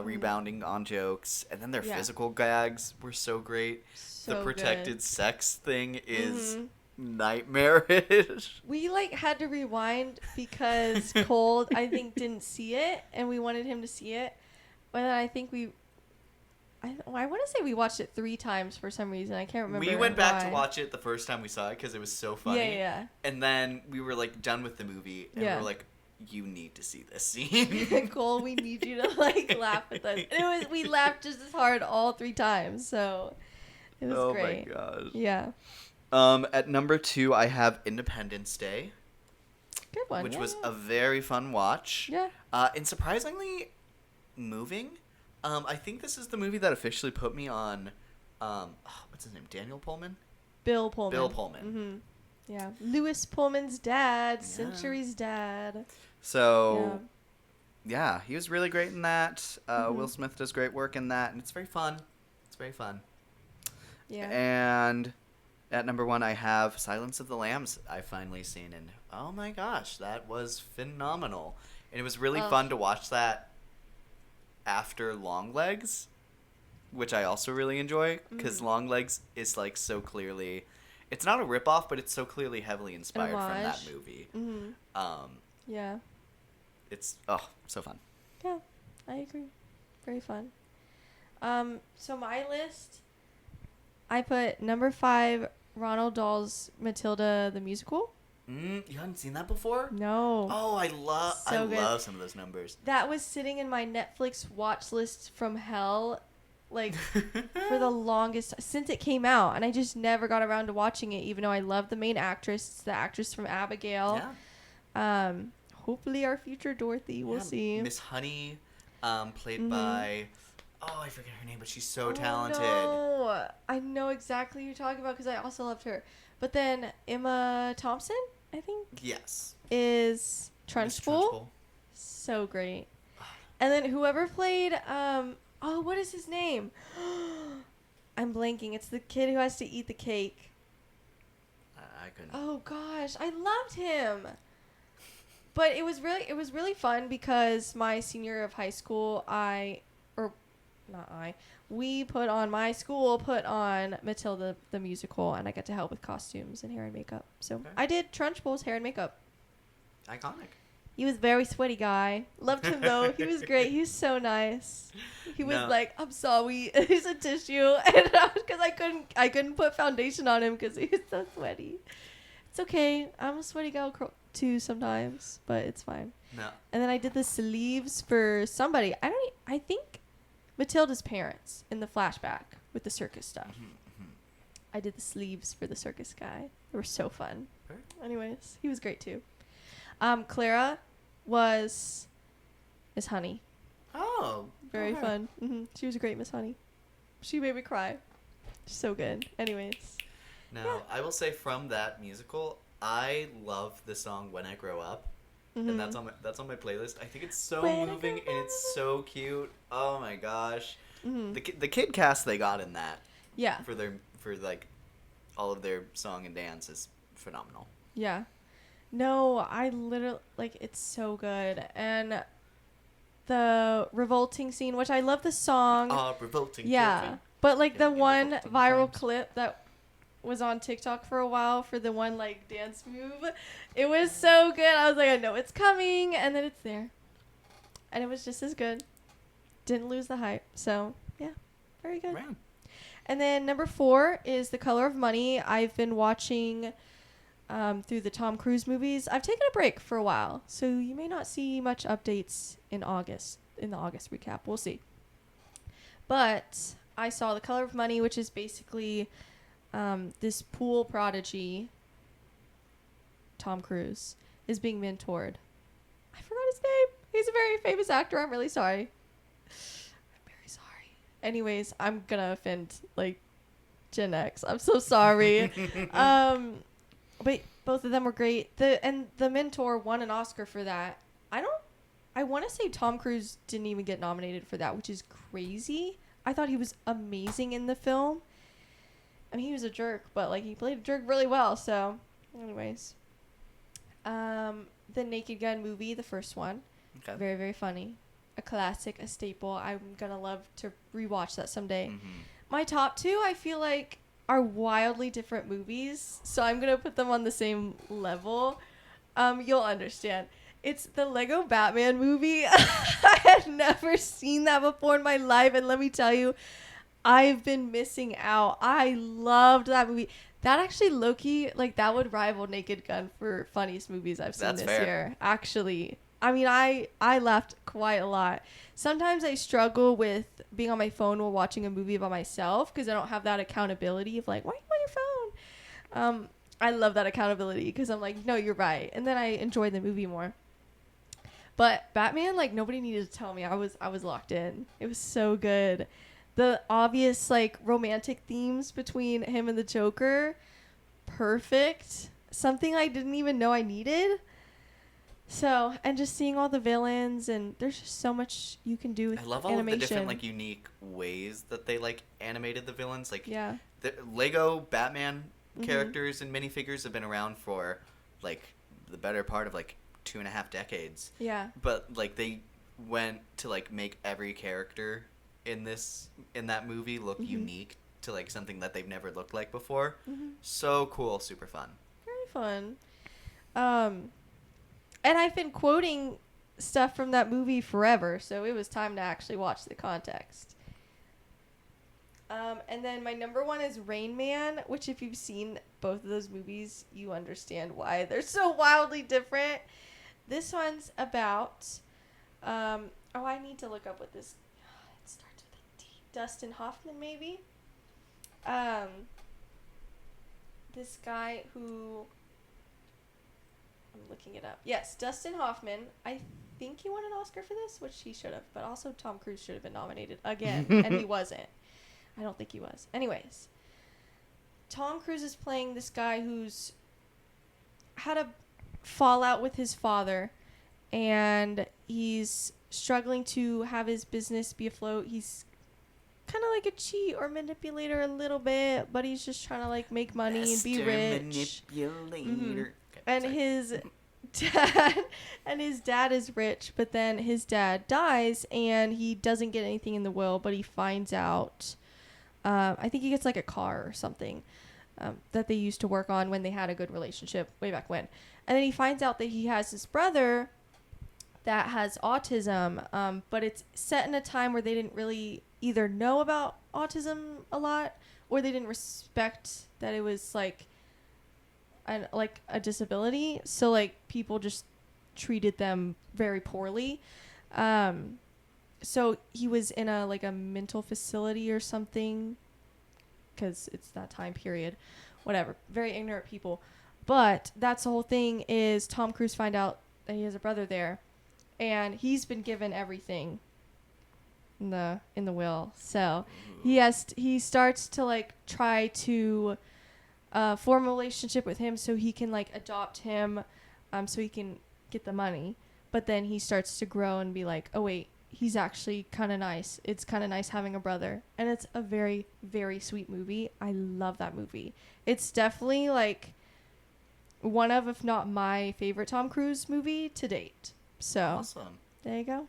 rebounding on jokes. And then their Yeah. physical gags were so great. The So protected good. sex thing is Mhm. nightmarish. We like had to rewind because Cole I think didn't see it, and we wanted him to see it. But then I think I want to say we watched it 3 times for some reason. I can't remember. We went back to why. watch it the first time we saw it because it was so funny. Yeah. And then we were like done with the movie, and we Yeah. were like, "You need to see this scene." Cole, we need you to like laugh with us. And we laughed just as hard all 3 times, so it was great. my gosh. Yeah, At number 2, I have Independence Day, good one. which yeah, was yeah. a very fun watch. Yeah. And surprisingly moving. I think this is the movie that officially put me on. What's his name? Daniel Pullman. Bill Pullman. Bill Pullman. Mm-hmm. Yeah, Lewis Pullman's dad, Century's dad. So, yeah, he was really great in that. Will Smith does great work in that, and it's very fun. It's very fun. Yeah. And at number 1, I have Silence of the Lambs. I've finally seen, and oh my gosh, that was phenomenal. And it was really fun to watch that after Longlegs, which I also really enjoy, because Longlegs is like so clearly, it's not a ripoff, but it's so clearly heavily inspired from that movie. Yeah. It's so fun. Yeah, I agree. Very fun. So my list, I put number 5, Ronald Dahl's Matilda the musical. You hadn't seen that before? No. Oh, I love some of those numbers. That was sitting in my Netflix watch list from hell, like for the longest since it came out, and I just never got around to watching it, even though I love the main actress. It's the actress from Abigail. Yeah. Hopefully our future Dorothy. We'll see. Miss Honey, played by, I forget her name, but she's so talented. No, I know exactly who you're talking about because I also loved her. But then Emma Thompson, I think. Yes. Is Trunchbull. So great. And then whoever played, what is his name? I'm blanking. It's the kid who has to eat the cake. I couldn't. Oh gosh, I loved him. But it was really fun because my senior year of high school, my school put on Matilda the musical, and I got to help with costumes and hair and makeup. So I did Trunchbull's hair and makeup. Iconic. He was a very sweaty guy. Loved him though. He was great. He was so nice. He was like, "I'm sorry." Here's a tissue, and because I couldn't put foundation on him because he was so sweaty. It's okay. I'm a sweaty gal too sometimes, but it's fine. No. And then I did the sleeves for somebody. I think Matilda's parents in the flashback with the circus stuff. I did the sleeves for the circus guy. They were so fun. Right. Anyways, he was great too. Clara was Miss Honey. Oh. Very okay. fun. She was a great Miss Honey. She made me cry. So good. Anyways. Now, I will say from that musical, I love the song "When I Grow Up," and that's on my playlist. I think it's so moving and it's so cute. Oh my gosh, the kid cast they got in that, for like all of their song and dance is phenomenal. Yeah, no, I literally it's so good, and the revolting scene, which I love the song. Revolting. Yeah, guilty. but like the In one revolting viral times. clip that was on TikTok for a while for the one dance move. It was so good. I was like, I know it's coming, and then it's there. And it was just as good. Didn't lose the hype. So, yeah. Very good. Round. And then number 4 is The Color of Money. I've been watching through the Tom Cruise movies. I've taken a break for a while, so you may not see much updates in the August recap. We'll see. But I saw The Color of Money, which is basically this pool prodigy, Tom Cruise, is being mentored. I forgot his name. He's a very famous actor. I'm really sorry. I'm very sorry. Anyways, I'm gonna offend Gen X. I'm so sorry. But both of them were great. The mentor won an Oscar for that. I want to say Tom Cruise didn't even get nominated for that, which is crazy. I thought he was amazing in the film. I mean, he was a jerk, but he played a jerk really well. So, anyways, the Naked Gun movie, the first one, very, very funny, a classic, a staple. I'm gonna love to rewatch that someday. My top 2, I feel are wildly different movies, so I'm gonna put them on the same level. You'll understand. It's the Lego Batman movie. I had never seen that before in my life, and let me tell you, I've been missing out. I loved that movie. That actually, low-key, that would rival Naked Gun for funniest movies I've seen year. Actually, I mean, I laughed quite a lot. Sometimes I struggle with being on my phone while watching a movie by myself because I don't have that accountability of why are you on your phone? I love that accountability because I'm no, you're right. And then I enjoy the movie more. But Batman, like, nobody needed to tell me. I was locked in. It was so good. The obvious, like, romantic themes between him and the Joker, perfect. Something I didn't even know I needed. So, and just seeing all the villains, and there's just so much you can do with I love all animation. of the different, like, unique ways that they, like, animated the villains. Like, Yeah. the Lego Batman characters and minifigures have been around for, like, the better part of, like, 2.5 decades. Yeah. But, like, they went to, like, make every character in that movie look unique to, like, something that they've never looked like before. So cool, super fun. Very fun. And I've been quoting stuff from that movie forever, so it was time to actually watch the context. And then my number one is Rain Man, which if you've seen both of those movies, you understand why they're so wildly different. This one's about, I need to look up what this, it starts with a D. Dustin Hoffman, maybe? This guy who, I'm looking it up. Yes, Dustin Hoffman. I think he won an Oscar for this, which he should have, but also Tom Cruise should have been nominated again, and he wasn't. I don't think he was. Anyways, Tom Cruise is playing this guy who's had a fallout with his father, and he's struggling to have his business be afloat. He's kind of like a cheat or manipulator a little bit, but he's just trying to like make money and be rich. Manipulator. Okay, And sorry. his dad is rich, but then his dad dies and he doesn't get anything in the will, but he finds out, I think he gets like a car or something that they used to work on when they had a good relationship way back when. And then he finds out that he has this brother that has autism, but it's set in a time where they didn't really either know about autism a lot, or they didn't respect that it was like a disability. So like people just treated them very poorly. So he was in a mental facility or something, because it's that time period. Whatever. Very ignorant people. But that's the whole thing, is Tom Cruise find out that he has a brother there, and he's been given everything in the will. So he starts to like try to form a relationship with him so he can like adopt him, so he can get the money. But then he starts to grow and be like, oh wait, he's actually kind of nice. It's kind of nice having a brother. And it's a very, very sweet movie. I love that movie. It's definitely like one of, if not my favorite Tom Cruise movie to date. So Awesome. there you go.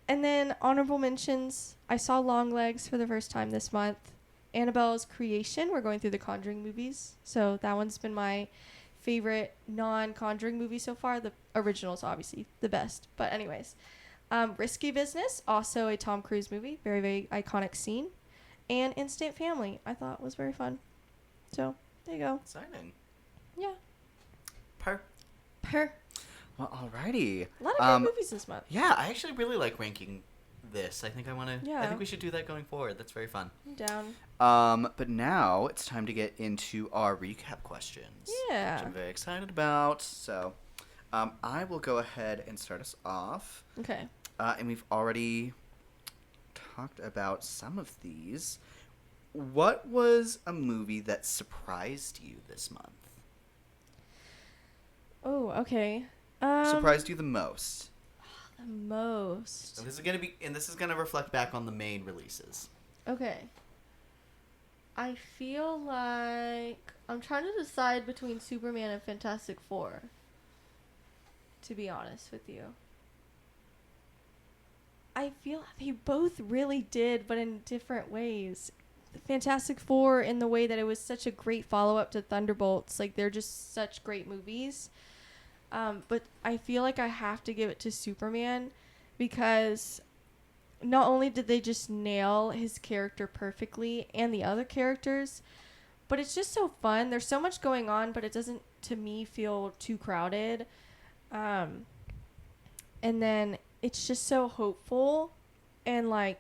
And then honorable mentions, I saw Longlegs for the first time this month. Annabelle's Creation. We're going through the Conjuring movies, so that one's been my favorite non-Conjuring movie so far. The original's obviously the best, but anyways. Risky Business, also a Tom Cruise movie, very, very iconic scene. And Instant Family, I thought was very fun. So there you go. Exciting. Yeah. Per. Well, alrighty. A lot of good movies this month. Yeah, I actually really like ranking this. I think I want to. Yeah. I think we should do that going forward. That's very fun. I'm down. But now it's time to get into our recap questions. Yeah. Which I'm very excited about. So, I will go ahead and start us off. Okay. And we've already talked about some of these. What was a movie that surprised you this month? Oh, okay. Surprised you the most? The most. And this is gonna reflect back on the main releases. Okay. I feel like I'm trying to decide between Superman and Fantastic Four, to be honest with you. I feel they both really did, but in different ways. Fantastic Four in the way that it was such a great follow-up to Thunderbolts. Like, they're just such great movies. But I feel like I have to give it to Superman, because not only did they just nail his character perfectly and the other characters, but it's just so fun. There's so much going on, but it doesn't, to me, feel too crowded. And then it's just so hopeful, and like,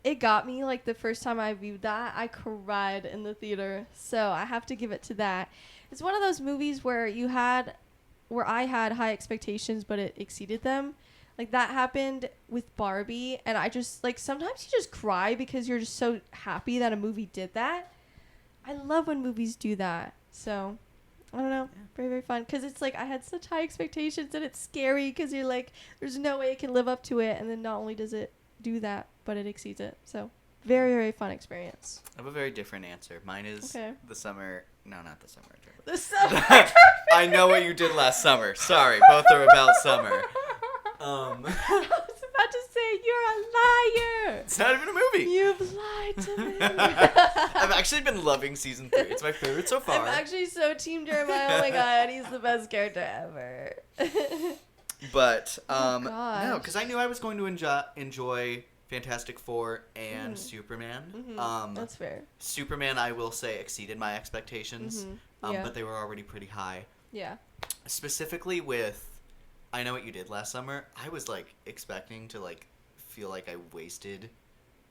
it got me. Like, the first time I viewed that, I cried in the theater. So I have to give it to that. It's one of those movies where you had where I had high expectations, but it exceeded them. Like that happened with Barbie, and I just like sometimes you just cry because you're just so happy that a movie did that. I love when movies do that. So I don't know, very very fun because it's like I had such high expectations and it's scary because you're like there's no way it can live up to it, and then not only does it do that, but it exceeds it. So very very fun experience. I have a very different answer. Mine is Okay. the summer. No, not the summer. The summer. I know what you did last summer. Sorry, both are about summer. I was about to say you're a liar. It's not even a movie. You've lied to me. I've actually been loving season 3. It's my favorite so far. I'm actually so Team Jeremiah. Oh my god, he's the best character ever. But gosh. no, because I knew I was going to enjoy Fantastic Four and Superman. That's fair. Superman, I will say, exceeded my expectations, Yeah. but they were already pretty high. Yeah. Specifically with I Know What You Did Last Summer, I was like expecting to like feel like I wasted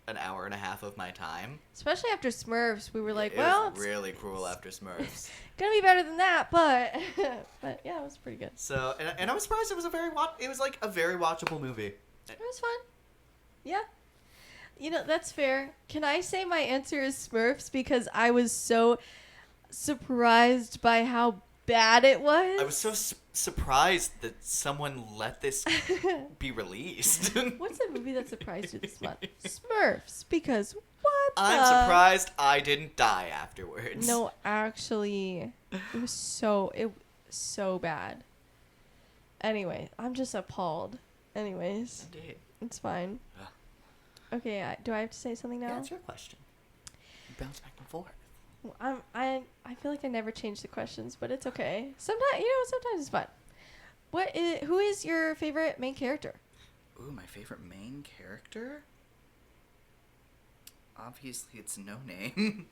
an hour and a half of my time. Especially after Smurfs, we were like, It well, was really cruel after Smurfs. gonna be better than that, but but yeah, it was pretty good. So and I was surprised it was it was like a very watchable movie. It was fun. Yeah. You know, that's fair. Can I say my answer is Smurfs because I was so surprised by how bad it was? I was so surprised that someone let this be released. What's the movie that surprised you this month? Smurfs. Because what the? I'm surprised I didn't die afterwards. No, actually, it was so bad. Anyway, I'm just appalled. Anyways, Indeed. it's fine. Ugh. Okay, do I have to say something now? Yeah, that's your question. You bounce back and forth. Well, I feel like I never change the questions, but it's okay. Sometimes it's fun. Who is your favorite main character? Ooh, my favorite main character? Obviously, it's No Name.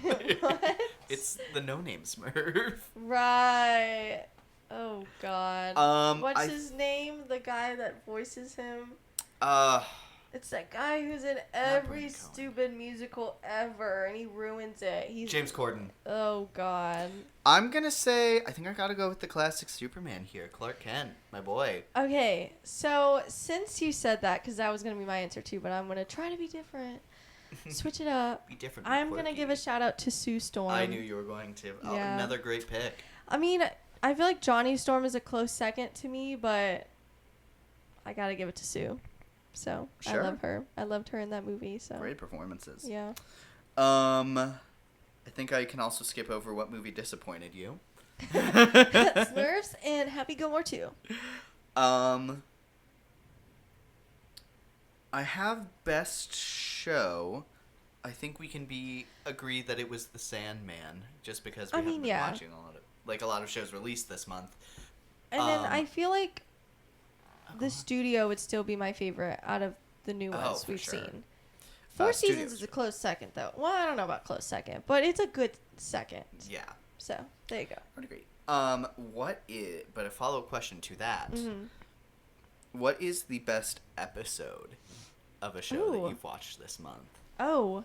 What? It's the No Name Smurf. Right. Oh God. What's I- his name? The guy that voices him. Uh, It's that guy who's in Bryan every Cohen. stupid musical ever, and he ruins it. He's James Corden. Oh God. I'm gonna say, I think I gotta go with the classic Superman here. Clark Kent, my boy. Okay, so since you said that, because that was gonna be my answer too, but I'm gonna try to be different, switch it up. Be different. be I'm gonna quirky. give a shout out to Sue Storm. I knew you were going to. Oh, Yeah. another great pick. I mean, I feel like Johnny Storm is a close second to me, but I gotta give it to Sue. So Sure. I love her. I loved her in that movie. So Great performances. yeah. I think I can also skip over what movie disappointed you. Smurfs and Happy Gilmore 2. I have best show. I think we can agree that it was The Sandman, just because we I haven't mean, been yeah. watching a lot of shows released this month. And then I Um, feel like the studio would still be my favorite out of the new Oh, ones for we've sure. seen. Four Studio Seasons is a Studio. close second, though. Well, I don't know about close second, but it's a good second. Yeah, So there you go. I would agree. But a follow-up question to that. Mm-hmm. What is the best episode of a show Ooh. that you've watched this month? Oh.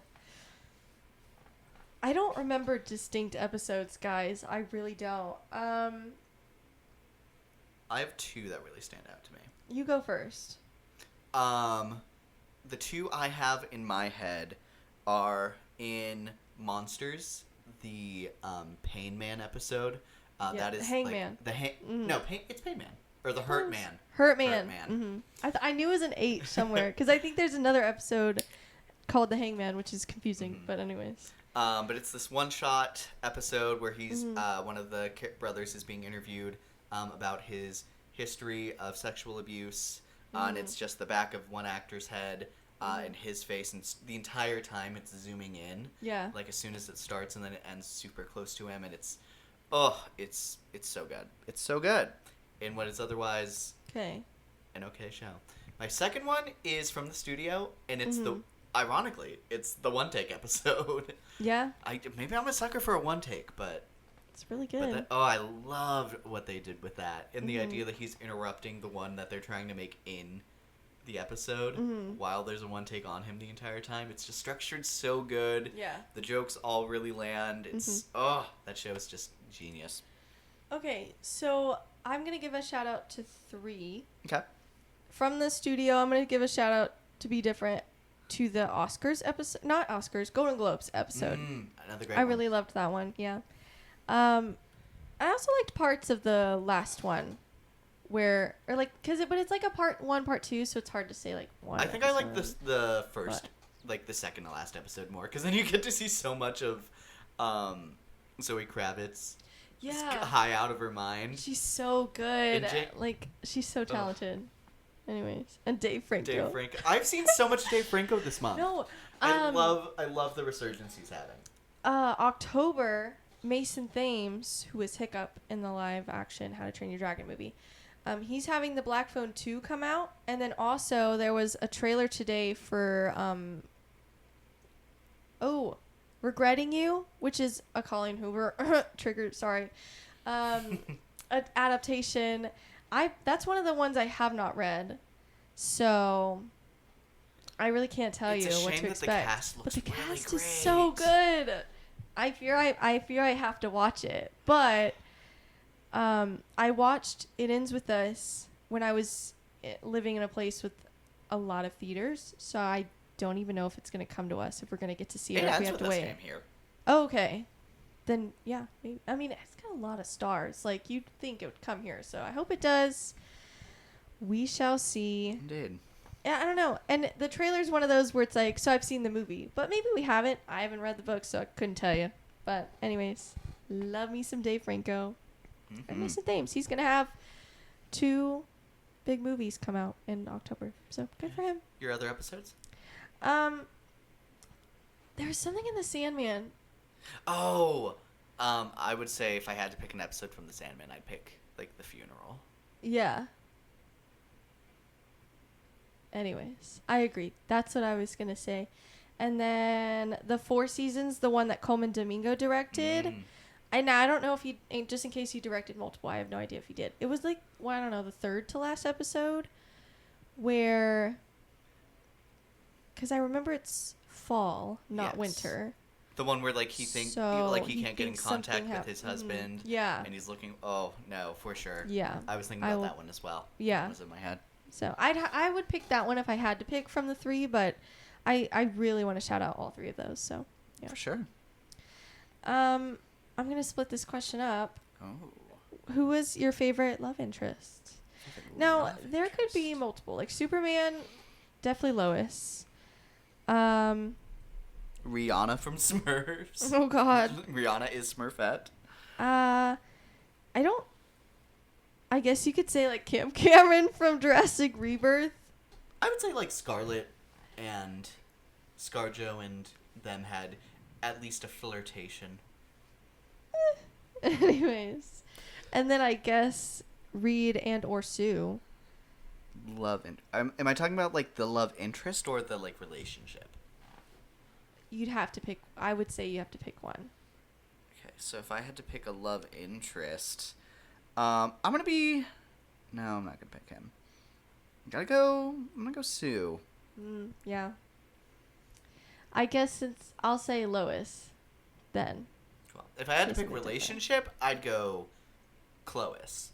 I don't remember distinct episodes, guys. I really don't. I have two that really stand out to me. You go first. The two I have in my head are in Monsters, the Pain Man episode. Yeah, That is Hangman. No, it's Pain Man or the Hurt Man. Hurt Man. Man. Mm-hmm. I knew it was an H somewhere because I think there's another episode called The Hangman, which is confusing. But anyways. But it's this one-shot episode where he's Mm-hmm. one of the brothers is being interviewed about his history of sexual abuse, and it's just the back of one actor's head and his face, and the entire time it's zooming in. Yeah. Like as soon as it starts, and then it ends super close to him, and it's so good. It's so good in what is otherwise Okay. an okay show. My second one is from the studio, and it's ironically, it's the one take episode. Yeah. Maybe I'm a sucker for a one take, but It's really good. I loved what they did with that, and the idea that he's interrupting the one that they're trying to make in the episode while there's a one take on him the entire time. It's just structured so good. Yeah. The jokes all really land. It's that show is just genius. Okay, so I'm gonna give a shout out to 3 Okay. from the studio. I'm gonna give a shout out to Be Different to the Oscars episode, not Oscars, Golden Globes episode. Another great I one. really loved that one. Yeah. I also liked parts of the last one, where or like but it's like a part 1, part 2, so it's hard to say like one. I think I like episode. the first, like the second to last episode more, because then you get to see so much of Zoe Kravitz. Yeah. High out of her mind. She's so good. And Like she's so talented. Anyways, and Dave Franco. Dave Franco. I've seen so much Dave Franco this month. No. I love the resurgence he's having. October, Mason Thames, who was Hiccup in the live action How to Train Your Dragon movie, he's having the Black Phone 2 come out, and then also there was a trailer today for Regretting You, which is a Colleen Hoover triggered. Sorry, adaptation. That's one of the ones I have not read, so I really can't tell It's a you what shame to that the expect. cast But looks the really cast is so great. good. I fear I have to watch it, but I watched It Ends With Us when I was living in a place with a lot of theaters, so I don't even know if it's going to come to us, if we're going to get to see it, or if we have to wait. Came here. Oh, okay. Then, yeah. Maybe. I mean, it's got a lot of stars. Like, you'd think it would come here, so I hope it does. We shall see. Indeed. Yeah, I don't know. And the trailer's one of those where it's like, so I've seen the movie, but maybe we haven't. I haven't read the book, so I couldn't tell you. But anyways, love me some Dave Franco. And Mason Thames. He's going to have 2 big movies come out in October, so good for him. Your other episodes? There's something in The Sandman. Oh, I would say if I had to pick an episode from The Sandman, I'd pick like the funeral. Yeah. Anyways, I agree. That's what I was going to say. And then the 4 Seasons, the one that Coleman Domingo directed. And I don't know if he, just in case he directed multiple, I have no idea if he did. It was like, well, I don't know, the 3rd to last episode where, because I remember it's fall, not Yes. winter. The one where like he thinks So like he he can't get in thinks contact something with his husband. Yeah. And he's looking. Oh no, for sure. Yeah. I was thinking I about will- that one as well. Yeah. That was in my head. So I would pick that one if I had to pick from the 3, but I really want to shout out all 3 of those. So yeah. For sure. I'm gonna split this question up. Oh. Who was your favorite love interest? Now Love there could be interest. multiple. Like Superman, definitely Lois. Rihanna from Smurfs. Oh God. Rihanna is Smurfette. I guess you could say like Kim Cameron from Jurassic Rebirth. I would say like Scarlett and ScarJo and them had at least a flirtation. Anyways, and then I guess Reed and or Sue. Love and am I talking about like the love interest or the like relationship? You'd have to pick. I would say you have to pick one. Okay, so if I had to pick a love interest, I'm gonna be. No, I'm not gonna pick him. I'm gonna go Sue. Yeah. I guess I'll say Lois, then. Well, if I had to She's a pick bit different. relationship, I'd go Clois,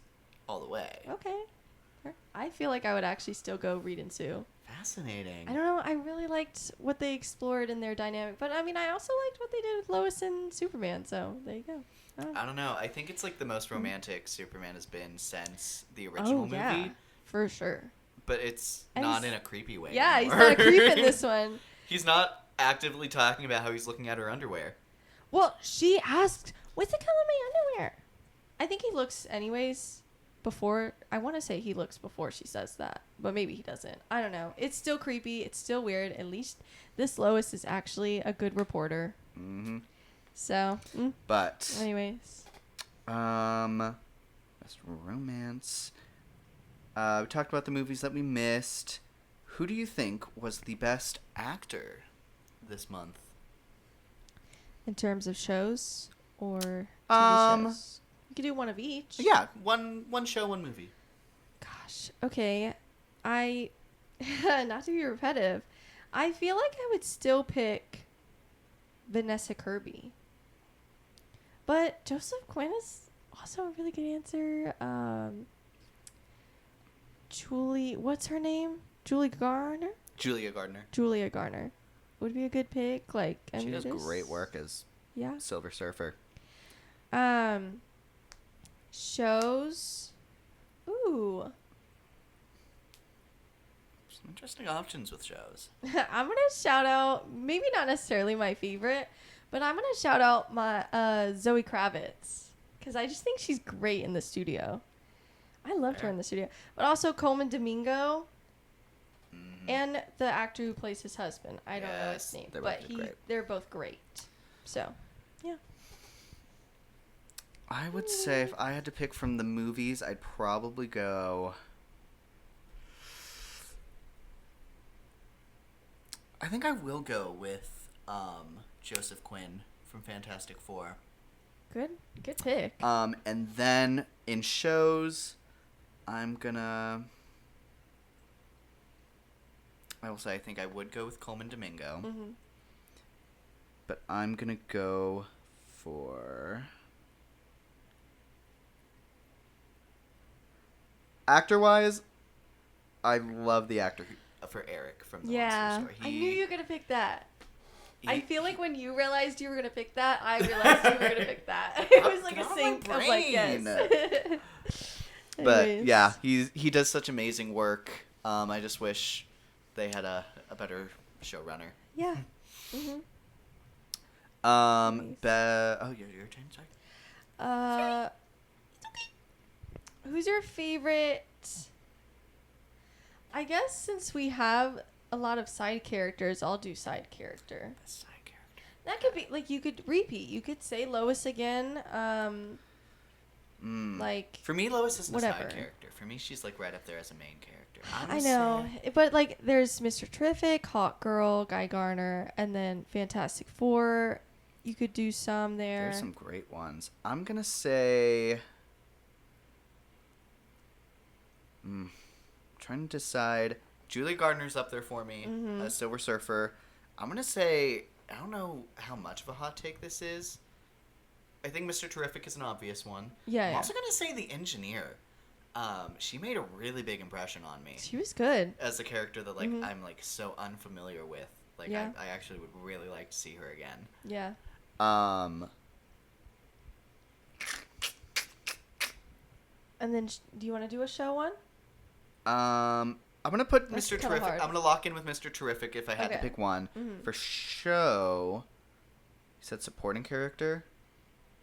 all the way. Okay. I feel like I would actually still go Reed and Sue. Fascinating. I don't know. I really liked what they explored in their dynamic, but I mean, I also liked what they did with Lois and Superman. So there you go. I don't know. I think it's like the most romantic Superman has been since the original movie, yeah, for sure. but it's And not he's- in a creepy way. Yeah, he's anymore. not a creep in this one. He's not actively talking about how he's looking at her underwear. Well, she asked, "What's the color of my underwear?" I think he looks anyways. Before, I want to say he looks before she says that, but maybe he doesn't. I don't know. It's still creepy. It's still weird. At least this Lois is actually a good reporter. Mm-hmm. So, But anyways, best romance. We talked about the movies that we missed. Who do you think was the best actor this month? in terms of shows or TV shows, you could do one of each. Yeah, one show, one movie. Gosh. Okay. Not to be repetitive, I feel like I would still pick Vanessa Kirby. But Joseph Quinn is also a really good answer. Julie, what's her name? Julie Garner? Julia Gardner. Julia Garner would be a good pick. Like, I She mean, does it is- great work as Yeah. Silver Surfer. Shows. Ooh. Some interesting options with shows. I'm gonna shout out, maybe not necessarily my favorite, but I'm gonna shout out my Zoe Kravitz because I just think she's great in the studio. I loved her in the studio, but also Coleman Domingo and the actor who plays his husband. I don't know his Yes, name, they but both did great. they're both great. So, yeah. I would say if I had to pick from the movies, I'd probably go. I think I will go with Joseph Quinn from Fantastic Four. Good pick. And then in shows, I will say I think I would go with Coleman Domingo. Mm-hmm. But I'm gonna go for actor-wise. I love the actor for Eric from the Yeah, Monster Story. I knew you were gonna pick that. I he- feel like when you realized you were gonna pick that, I realized you were gonna pick that. It was like Get a out of my sync of like yes. But Anyways. yeah, he does such amazing work. I just wish they had a better showrunner. Yeah. Mm-hmm. Nice. Your turn, sorry. Who's your favorite? I guess since we have a lot of side characters, I'll do side character. Best side character. That could be like you could repeat. You could say Lois again. Like For me, Lois isn't a whatever. side character. For me, she's like right up there as a main character. I know, but like there's Mr. Terrific, Hawk Girl, Guy Garner, and then Fantastic Four. You could do some there. There's some great ones. I'm gonna say. Trying to decide. Julie Gardner's up there for me as Silver Surfer. I'm gonna say I don't know how much of a hot take this is. I think Mr. Terrific is an obvious one. Yeah, I'm yeah. also gonna say the engineer. She made a really big impression on me She was good. as a character that like I'm like so unfamiliar with. Like Yeah. I actually would really like to see her again. Yeah. And then do you want to do a show one? I'm gonna put That's Mr. kinda Terrific. hard. I'm gonna lock in with Mr. Terrific if I had to Okay. pick one. Mhm. For show, you said supporting character.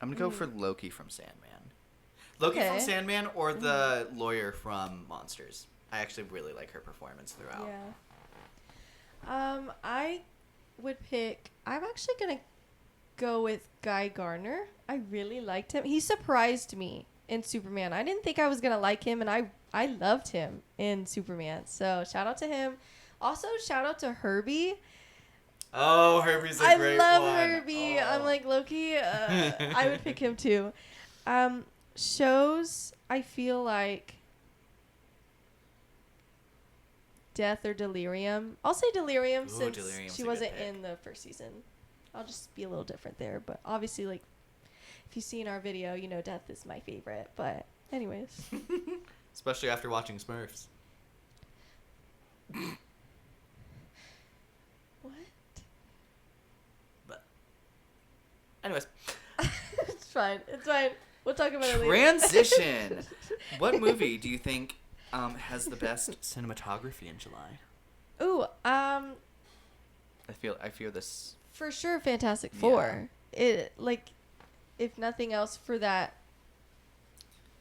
I'm gonna go for Loki from Sandman. Loki from Okay. Sandman or the lawyer from Monsters. I actually really like her performance throughout. Yeah. I would pick. I'm actually gonna go with Guy Garner. I really liked him. He surprised me in Superman. I didn't think I was gonna like him, and I loved him in Superman. So shout out to him. Also shout out to Herbie. Oh, Herbie's a I great love one. Herbie. Oh. I'm like Loki. I would pick him too. Shows. I feel like Death or Delirium. I'll say Delirium Ooh, since Delirium's she a good wasn't pick. in the first season. I'll just be a little different there, but obviously, like, if you've seen our video, you know Death is my favorite. But anyways, Especially after watching Smurfs. what? But anyways, It's fine. It's fine. We'll talk about it later. transition. What movie do you think has the best cinematography in July? Ooh, I fear this. for sure, Fantastic Four. It like, if nothing else, for that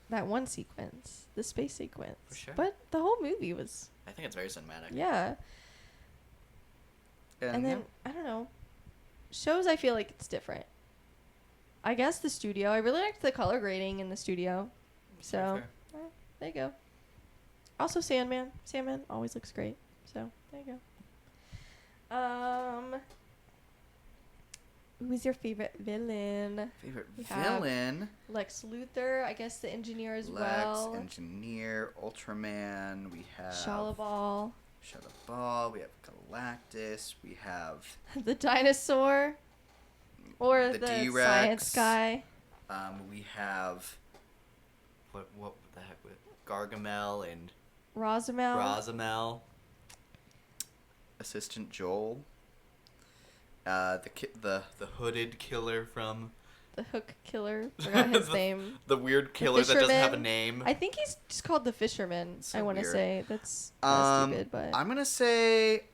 one sequence, the space sequence. For sure. But the whole movie was I think it's very cinematic. yeah. And then I don't know, shows. I feel like it's different. I guess the studio. I really liked the color grading in the studio. So there you go. Also, Sandman. Sandman always looks great. So there you go. Who's your favorite villain? Favorite We have villain? Lex Luthor. I guess the engineer as Lex, well. Engineer, Ultraman. We have Shalabal. Shadowball. We have Galactus. We have The dinosaur. Or The the T-Rex. science guy. we have what the heck with Gargamel and Rosamel. Rosamel. Assistant Joel. The hooded killer from The Hook Killer. Forgot his name. the weird killer that doesn't have a Fisherman. name. I think he's just called the Fisherman. So I want to weird. say that's stupid, but I'm gonna say.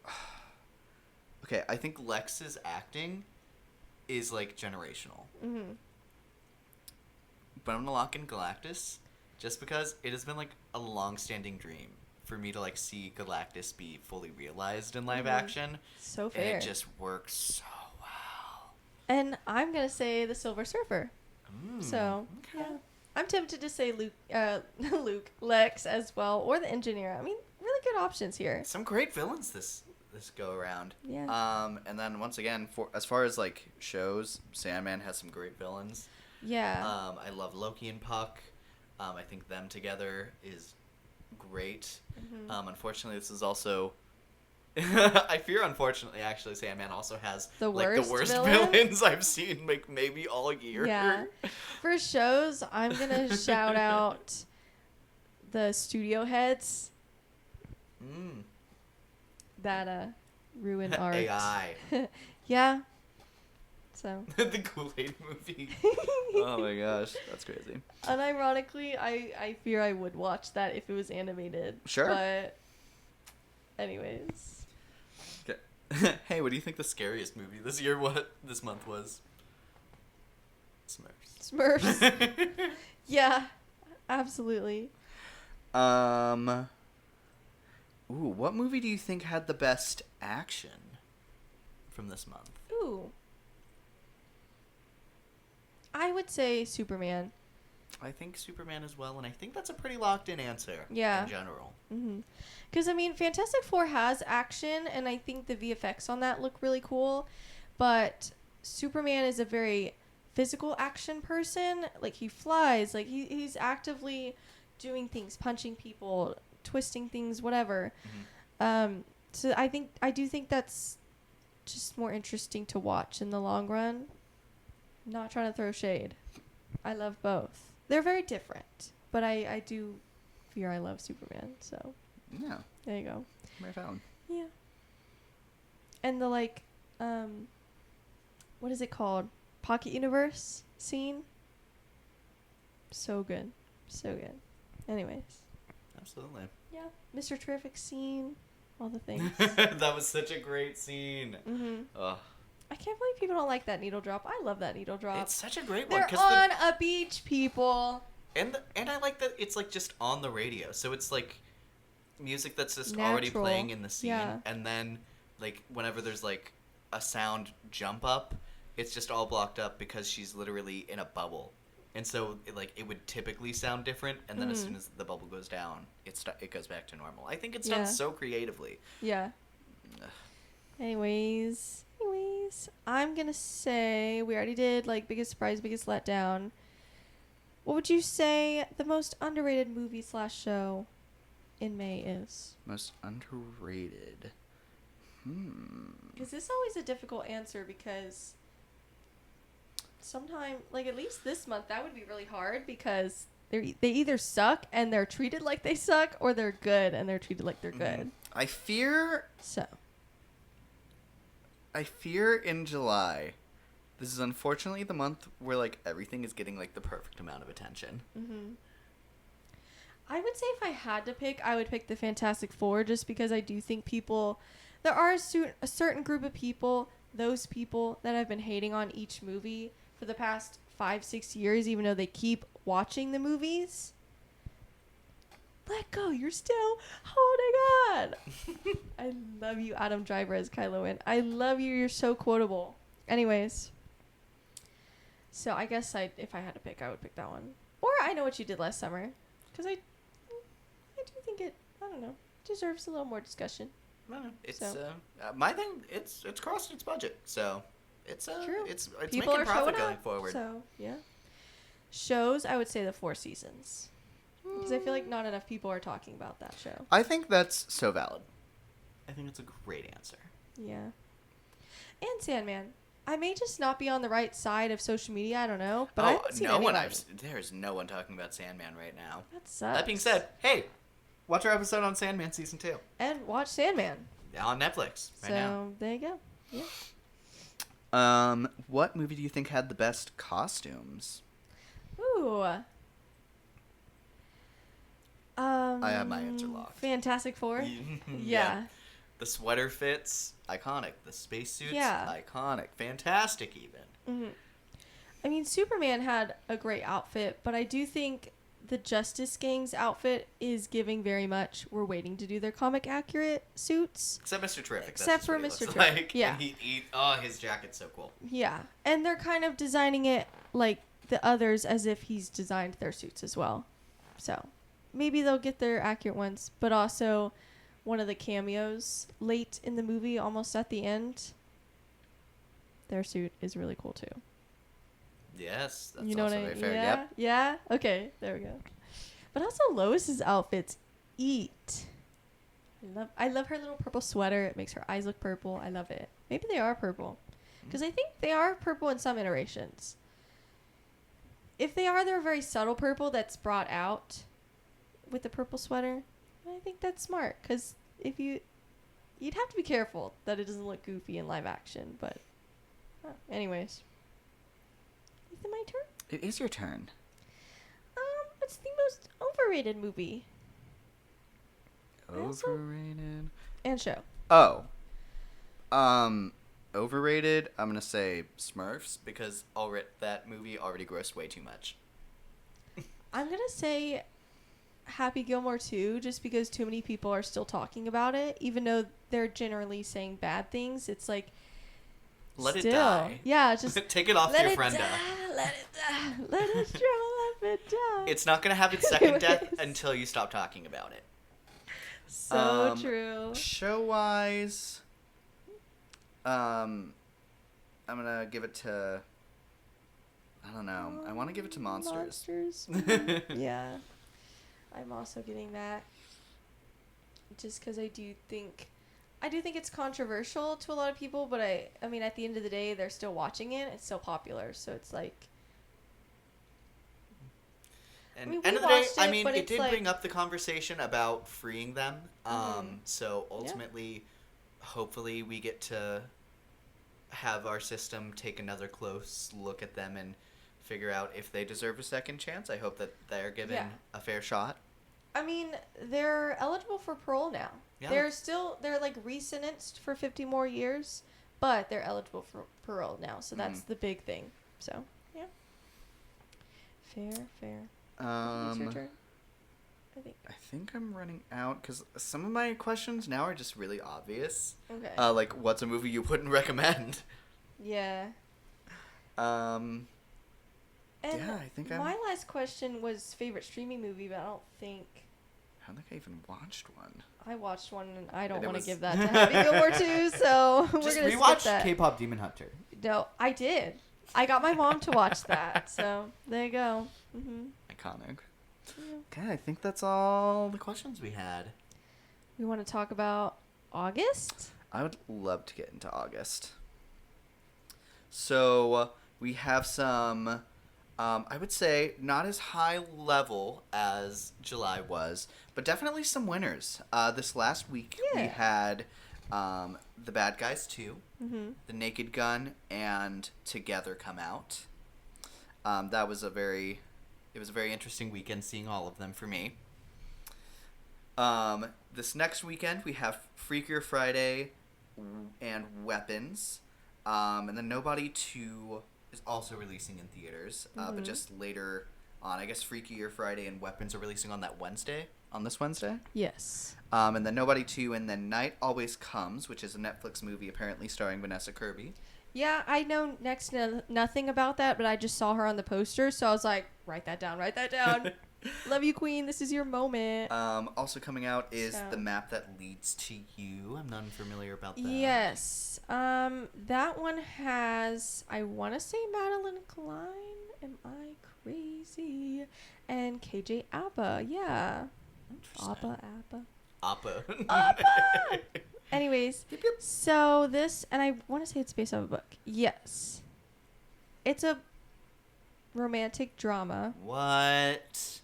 Okay, I think Lex's acting is like generational. Mhm. But I'm gonna lock in Galactus, just because it has been like a long-standing dream for me to like see Galactus be fully realized in live action, so and fair. it just works so well. And I'm gonna say the Silver Surfer. So okay. yeah, I'm tempted to say Lex as well, or the Engineer. I mean, really good options here. Some great villains this go around. Yeah. And then once again, for as far as like shows, Sandman has some great villains. Yeah. I love Loki and Puck. I think them together is great. Mm-hmm. Unfortunately, this is also. I fear, unfortunately, actually, Sandman also has The like the worst worst villain? villains I've seen, like maybe all year. Yeah. For shows, I'm gonna shout out the studio heads that ruin art. AI. Yeah. So. The Kool-Aid movie. Oh my gosh, that's crazy. Unironically, I fear I would watch that if it was animated. Sure. But, anyways. Okay. Hey, what do you think the scariest movie this month was? Smurfs. Smurfs. Yeah, absolutely. Ooh, what movie do you think had the best action from this month? Ooh. I would say Superman. I think Superman as well, and I think that's a pretty locked-in answer. Yeah. In general. Because, I mean, Fantastic Four has action, and I think the VFX on that look really cool. But Superman is a very physical action person. Like, he flies. Like, he's actively doing things, punching people, twisting things, whatever. So I do think that's just more interesting to watch in the long run. I'm not trying to throw shade. I love both. They're very different, but I do fear I love Superman, so Yeah. there you go. Right on. Yeah. And the what is it called? Pocket Universe scene? So good. So good. Anyways. Absolutely. Yeah. Mr. Terrific scene. All the things. That was such a great scene. Ugh. I can't believe people don't like that needle drop. I love that needle drop. It's such a great one. They're 'Cause on a beach, people. and I like that it's like just on the radio, so it's like music that's just already Natural. playing in the scene, Yeah. and then like whenever there's like a sound jump up, it's just all blocked up because she's literally in a bubble, and so it would typically sound different, and then as soon as the bubble goes down, it goes back to normal. I think it's done Yeah. so creatively. Yeah. Anyways, I'm gonna say we already did like biggest surprise, biggest letdown. What would you say the most underrated movie / show in May is? Most underrated. Because this is always a difficult answer because sometimes, like at least this month, that would be really hard because they either suck and they're treated like they suck, or they're good and they're treated like they're good. I fear in July. This is unfortunately the month where like everything is getting like the perfect amount of attention. I would say if I had to pick, I would pick the Fantastic Four just because I do think there are a certain group of people, those people that have been hating on each movie for the past 5-6 years, even though they keep watching the movies. Let go, you're still holding on. I love you, Adam Driver as Kylo Ren. I love you, you're so quotable. Anyways. So I guess if I had to pick, I would pick that one. Or I Know What You Did Last Summer. Because I do think it, I don't know, deserves a little more discussion. It's So. my thing. It's crossed its budget, so it's True. it's People making are profit showing going up, forward. So, yeah. Shows, I would say the Four Seasons. Because I feel like not enough people are talking about that show. I think that's so valid. I think it's a great answer. Yeah. And Sandman. I may just not be on the right side of social media. I don't know. But I Oh, haven't seen no one. anybody. There's no one talking about Sandman right now. That sucks. That being said, hey, watch our episode on Sandman season 2 And watch Sandman. on Netflix right So now. there you go. Yeah. What movie do you think had the best costumes? Ooh. I have my answer locked. Fantastic Four. Yeah. Yeah. The sweater fits, iconic. The spacesuits, Yeah. iconic. Fantastic, even. I mean, Superman had a great outfit, but I do think the Justice Gang's outfit is giving very much. We're waiting to do their comic accurate suits. Except Mr. Terrific. Except that's just for what he Mr. looks Terrific, like. yeah. And his jacket's so cool. Yeah. And they're kind of designing it like the others as if he's designed their suits as well. So maybe they'll get their accurate ones, but also one of the cameos late in the movie, almost at the end, their suit is really cool too. Yes, that's You know also what I very fair. Yeah. Yep. Yeah. Okay. There we go. But also Lois's outfits eat. I love her little purple sweater. It makes her eyes look purple. I love it. Maybe they are purple, because I think they are purple in some iterations. If they are, they're a very subtle purple that's brought out with the purple sweater. I think that's smart, because if you'd have to be careful that it doesn't look goofy in live action. But anyways, is it my turn? It is your turn. What's the most overrated movie Also- Overrated. and show? Oh. Overrated. I'm gonna say Smurfs because that movie already grossed way too much. I'm gonna say Happy Gilmore 2, just because too many people are still talking about it, even though they're generally saying bad things. It's like Let still, it die. Yeah, just Take it off let your it friend. die, let it die, let it let it die. It's not gonna have its second death Anyways. until you stop talking about it. So true. Show wise, I'm gonna give it to. I don't know. I want to give it to Monsters. Monsters. Mhm. Yeah, I'm also getting that. Just because I do think it's controversial to a lot of people, but I mean, at the end of the day, they're still watching it. It's still popular, so it's like. And I mean, end we of the day, watched I it, mean, but it it's did like- bring up the conversation about freeing them. Mhm. So ultimately, hopefully, we get to have our system take another close look at them and figure out if they deserve a second chance. I hope that they're given Yeah. a fair shot. I mean, they're eligible for parole now. Yeah. They're like re-sentenced for 50 more years, but they're eligible for parole now. So that's the big thing. So, yeah. Fair. It's your turn. I think. I'm running out because some of my questions now are just really obvious. Okay. Like, what's a movie you wouldn't recommend? Yeah. Um, And yeah, I think my last question was favorite streaming movie, but I don't think I don't think I even watched one. I watched one, and I don't And it want to was- give that to Happy Gilmore 2, so we're Just gonna skip rewatch that. K-pop Demon Hunter. No, I did. I got my mom to watch that, so there you go. Iconic. Okay, I think that's all the questions we had. We want to talk about August? I would love to get into August. So we have some, I would say, not as high level as July was, but definitely some winners. This last week we Yeah. had The Bad Guys 2, The Naked Gun, and Together come out. That was it was a very interesting weekend seeing all of them for me. This next weekend we have Freakier Friday and Weapons. And then Nobody 2 is also releasing in theaters, but just later on. I guess Freakier Friday and Weapons are releasing on this Wednesday. Yes. And then Nobody 2, and then Night Always Comes, which is a Netflix movie apparently starring Vanessa Kirby. Yeah, I know next to nothing about that, but I just saw her on the poster, so I was like, write that down. Love you, Queen. This is your moment. Also coming out is So- The Map That Leads to You. I'm not familiar about that. Yes. That one has, I want to say Madeline Klein. Am I crazy? And KJ Apa. Yeah. Interesting. Apa. Appa. Appa! Anyways, Yep. so this, and I want to say it's based off a book. Yes. It's a romantic drama What?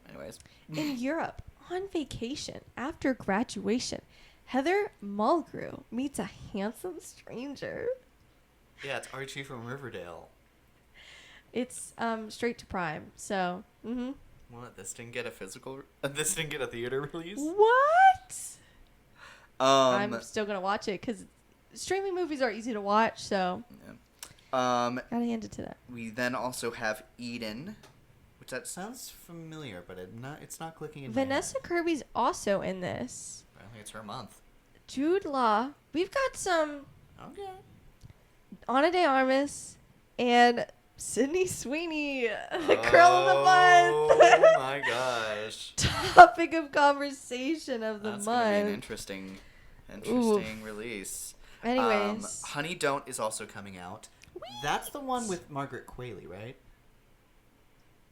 Anyways. in Europe on vacation after graduation. Heather Mulgrew meets a handsome stranger. Yeah, it's Archie from Riverdale. It's straight to Prime, so. What? This didn't get a physical. This didn't get a theater release. What? Um. I'm still gonna watch it because streaming movies are easy to watch, so gotta hand it to them. We then also have Eden, which that sounds familiar, but it's not clicking in. Vanessa Kirby's also in this. I think it's her month. Jude Law. We've got some Okay. Ana de Armas and Sydney Sweeney, the girl of the month. Oh my gosh. Topic of conversation of the That's gonna be an month. interesting Oof. release. Anyways, Honey Don't is also coming out. That's the one with Margaret Qualley, right?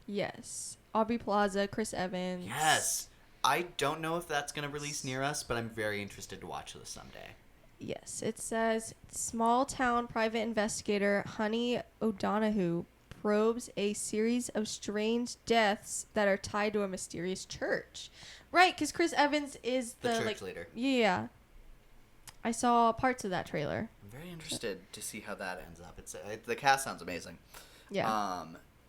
yes, Aubrey Plaza, Chris Evans. Yes. I don't know if that's going to release near us, but I'm very interested to watch this someday. Yes, it says small town private investigator Honey O'Donoghue probes a series of strange deaths that are tied to a mysterious church. Right, because Chris Evans is The the church like leader. yeah. I saw parts of that trailer. I'm very interested to see how that ends up. The cast sounds amazing. Yeah.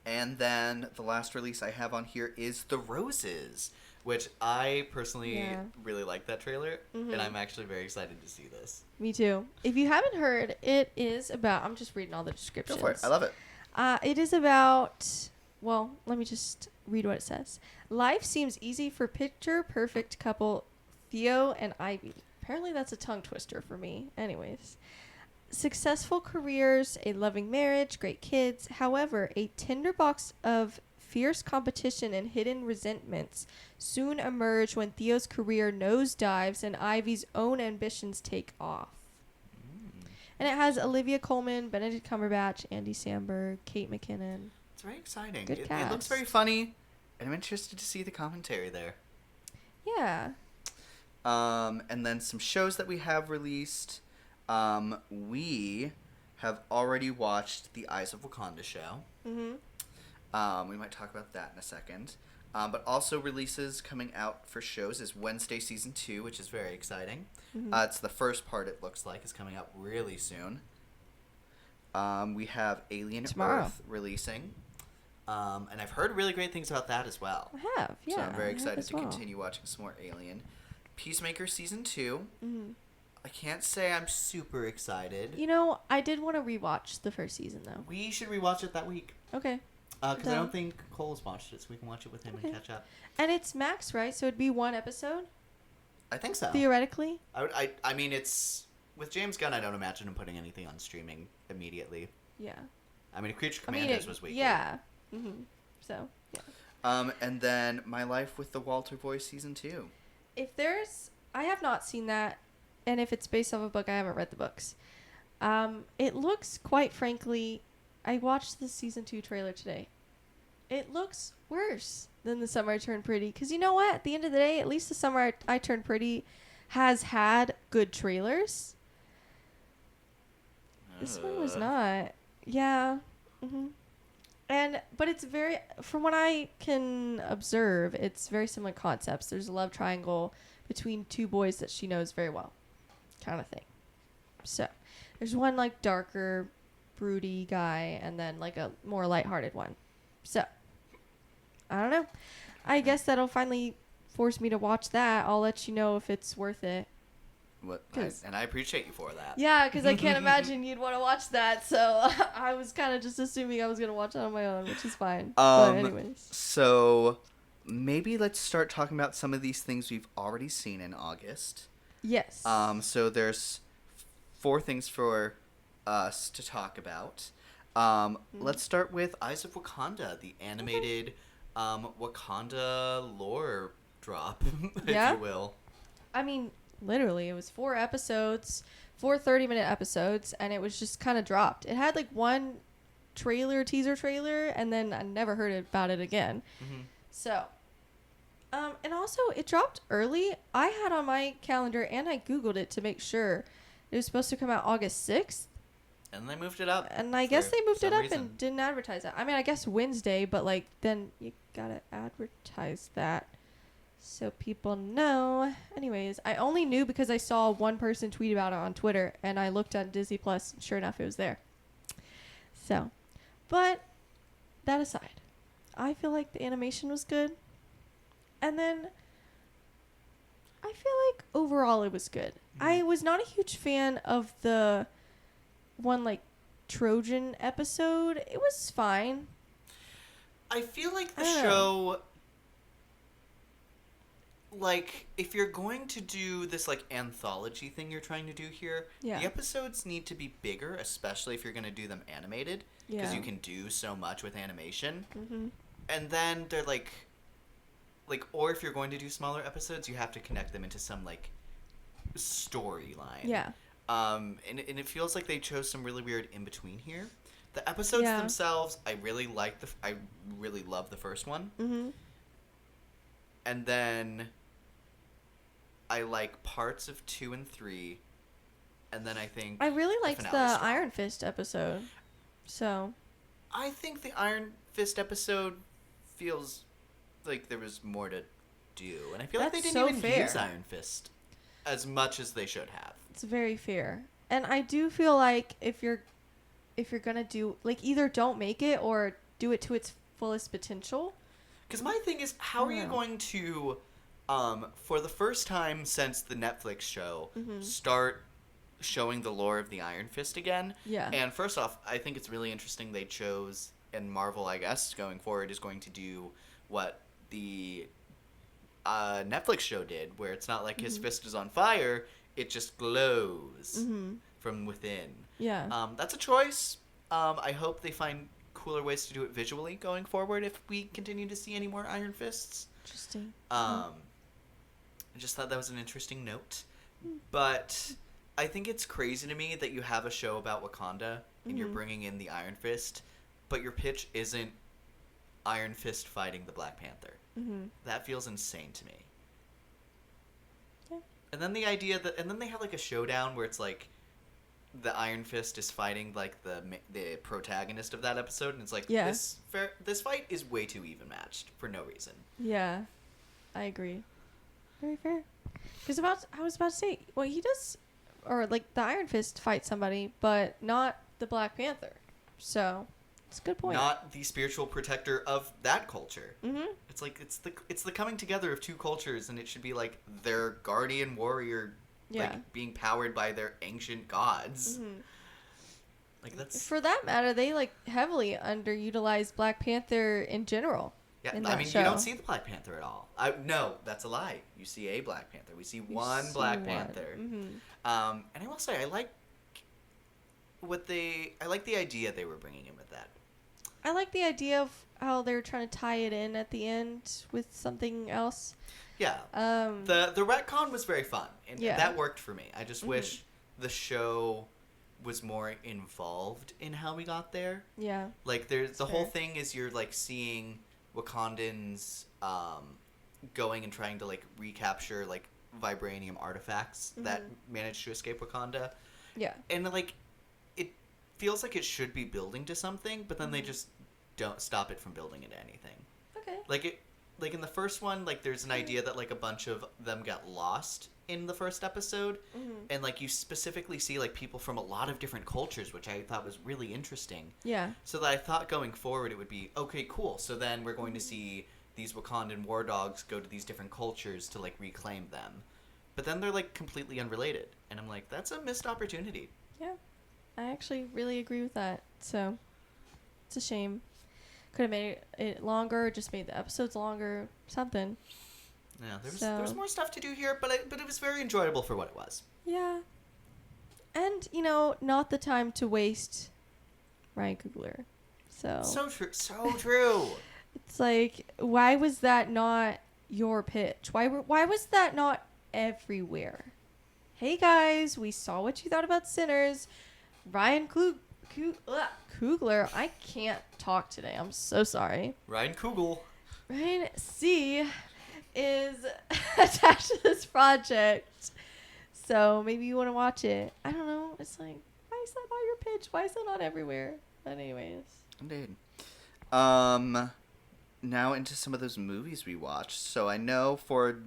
And then the last release I have on here is The Roses, which I personally Yeah. really like that trailer, Mhm. and I'm actually very excited to see this. Me too. If you haven't heard, it is about. I'm just reading all the descriptions. Go for it. I love it. It is about. Well, let me just read what it says. Life seems easy for picture-perfect couple Theo and Ivy. Apparently, that's a tongue twister for me. Anyways, successful careers, a loving marriage, great kids. However, a tinderbox of fierce competition and hidden resentments soon emerge when Theo's career nosedives and Ivy's own ambitions take off. And it has Olivia Colman, Benedict Cumberbatch, Andy Samberg, Kate McKinnon. It's very exciting. Good It looks cast. very funny, and I'm interested to see the commentary there. Yeah. And then some shows that we have released. We have already watched the Eyes of Wakanda show. Mm-hmm. We might talk about that in a second. But also releases coming out for shows is Wednesday Season 2, which is very exciting. Mm-hmm. It's the first part, it looks like, is coming out really soon. We have Alien Tomorrow. Earth releasing. And I've heard really great things about that as well. I have, yeah. So I'm very I have excited as to well. continue watching some more Alien. Peacemaker Season 2. Mm-hmm. I can't say I'm super excited. You know, I did want to rewatch the first season, though. We should rewatch it that week. Okay. Because I Down. don't think Cole's watched it, so we can watch it with him Okay. and catch up. And it's Max, right? So it'd be one episode, I think so. theoretically? I mean, it's... With James Gunn, I don't imagine him putting anything on streaming immediately. Yeah. I mean, Creature I mean, Commandos was weekly. yeah. Mm-hmm. So, yeah. And then My Life with the Walter Boy Season 2. If there's... I have not seen that, and if it's based off a book, I haven't read the books. It looks, quite frankly... I watched the Season 2 trailer today. It looks worse than The Summer I Turned Pretty. Because you know what? At the end of the day, at least The Summer I Turned Pretty has had good trailers. This one was not. Yeah. Mm-hmm. But it's very, from what I can observe, it's very similar concepts. There's a love triangle between two boys that she knows very well, kind of thing. So, there's one like darker, broody guy, and then like a more lighthearted one. So, I don't know. I guess that'll finally force me to watch that. I'll let you know if it's worth it. And I appreciate you for that. Yeah, because I can't imagine you'd want to watch that. So I was kind of just assuming I was going to watch it on my own, which is fine. But anyways. So maybe let's start talking about some of these things we've already seen in August. Yes. So there's 4 things for us to talk about. Let's start with Eyes of Wakanda, the animated Wakanda lore drop, Yeah? if you will. I mean, literally, it was 4 episodes, 4 30-minute episodes, and it was just kind of dropped. It had like one teaser trailer, and then I never heard about it again. Mm-hmm. So, And also, it dropped early. I had on my calendar, and I Googled it to make sure. It was supposed to come out August 6th. And they moved it up. And I guess for they moved it some up reason. and didn't advertise that. I mean, I guess Wednesday, but, like, then you gotta advertise that so people know. Anyways, I only knew because I saw one person tweet about it on Twitter, and I looked on Disney Plus, and sure enough, it was there. So, but that aside, I feel like the animation was good. And then I feel like overall it was good. I was not a huge fan of the one like Trojan episode. It was fine. I feel like the I don't know. show, like, if you're going to do this, like, anthology thing you're trying to do here, Yeah. the episodes need to be bigger, especially if you're going to do them animated, because Yeah. you can do so much with animation. Mhm. And then they're, like, or if you're going to do smaller episodes, you have to connect them into some, like, storyline. Yeah. And it feels like they chose some really weird in between here. The episodes Yeah. themselves, I really like I really love the first one, Mhm. and then I like parts of 2 and 3, and then I think I really liked the finale's strong. Iron Fist episode. So, I think the Iron Fist episode feels like there was more to do, and I feel like they That's didn't so even fair. use Iron Fist as much as they should have. it's very fair. And I do feel like if you're going to do like either don't make it or do it to its fullest potential. Because my thing is, how are you Yeah. going to, for the first time since the Netflix show, Mhm. start showing the lore of the Iron Fist again? Yeah. And first off, I think it's really interesting they chose, and Marvel, I guess, going forward, is going to do what the Netflix show did, where it's not like his fist is on fire, it just glows Mhm. from within. Yeah. That's a choice. I hope they find cooler ways to do it visually going forward if we continue to see any more Iron Fists. Interesting. I just thought that was an interesting note. But I think it's crazy to me that you have a show about Wakanda and you're bringing in the Iron Fist, but your pitch isn't Iron Fist fighting the Black Panther. Mhm. That feels insane to me. Yeah. And then the idea that, and then they have like a showdown where it's like the Iron Fist is fighting like the protagonist of that episode, and it's like Yeah. this fight is way too even matched for no reason. Yeah. I agree. Very fair. Because I was about to say, well, he does, or like the Iron Fist fights somebody, but not the Black Panther. So, it's a good point. Not the spiritual protector of that culture. Mhm. It's like it's the coming together of two cultures, and it should be like their guardian warrior, Yeah. like being powered by their ancient gods. Mhm. Like that's For that matter, they like heavily underutilize Black Panther in general. yeah. in I that mean, show. you don't see the Black Panther at all. No, that's a lie. You see a Black Panther. We see one Black Panther. Mhm. And I will say, I like the idea they were bringing in with that. I like the idea of how they're trying to tie it in at the end with something else. Yeah. Um, The retcon was very fun, and Yeah. that worked for me. I just wish the show was more involved in how we got there. yeah. Like, there's the whole fair. thing is you're like seeing Wakandans going and trying to like recapture like vibranium artifacts that managed to escape Wakanda, Yeah. and like it feels like it should be building to something, but then they just don't stop it from building into anything. Okay. Like in the first one, like there's an idea that like a bunch of them got lost in the first episode, and like you specifically see like people from a lot of different cultures, which I thought was really interesting. Yeah. So that I thought going forward it would be okay, cool. So then we're going to see these Wakandan war dogs go to these different cultures to like reclaim them, but then they're like completely unrelated, and I'm like, that's a missed opportunity. Yeah. I actually really agree with that. So, it's a shame. Could have made it longer, just made the episodes longer, something. Yeah, there was So- more stuff to do here, but it was very enjoyable for what it was. Yeah. And, not the time to waste Ryan Coogler. So, So true, so true. it's like, why was that not your pitch? Why was that not everywhere? Hey guys, we saw what you thought about Sinners. Ryan Coogler, I can't talk today. I'm so sorry. Ryan Coogler. Ryan C is attached to this project. So maybe you want to watch it. I don't know. It's like, why is that not your pitch? Why is that not everywhere? But anyways. Indeed. Now into some of those movies we watched. So I know for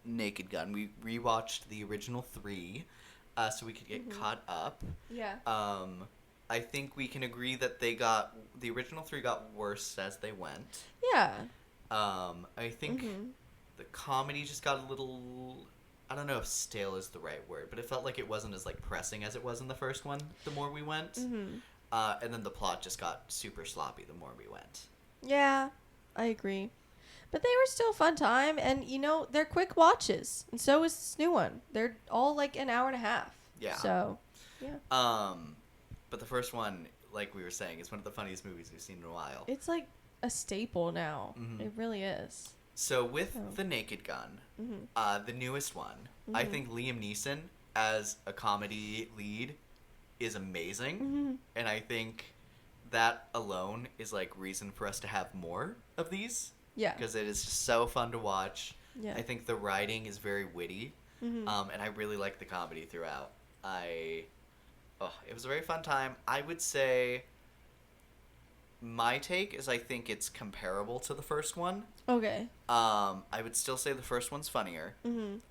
Naked Gun, we rewatched the original 3, so we could get caught up. Yeah. I think we can agree that the original 3 got worse as they went. Yeah. I think the comedy just got a little, I don't know if stale is the right word, but it felt like it wasn't as like pressing as it was in the first one the more we went. And then the plot just got super sloppy the more we went. Yeah, I agree. But they were still a fun time, and you know, they're quick watches, and so is this new one. They're all like an hour and a half. Yeah. So, yeah. But the first one, like we were saying, is one of the funniest movies we've seen in a while. It's like a staple now. It really is. So with The Naked Gun, the newest one, I think Liam Neeson as a comedy lead is amazing, and I think that alone is like reason for us to have more of these. Yeah. Because it is just so fun to watch. Yeah. I think the writing is very witty, and I really like the comedy throughout. It was a very fun time. I would say my take is I think it's comparable to the first one. Okay. I would still say the first one's funnier.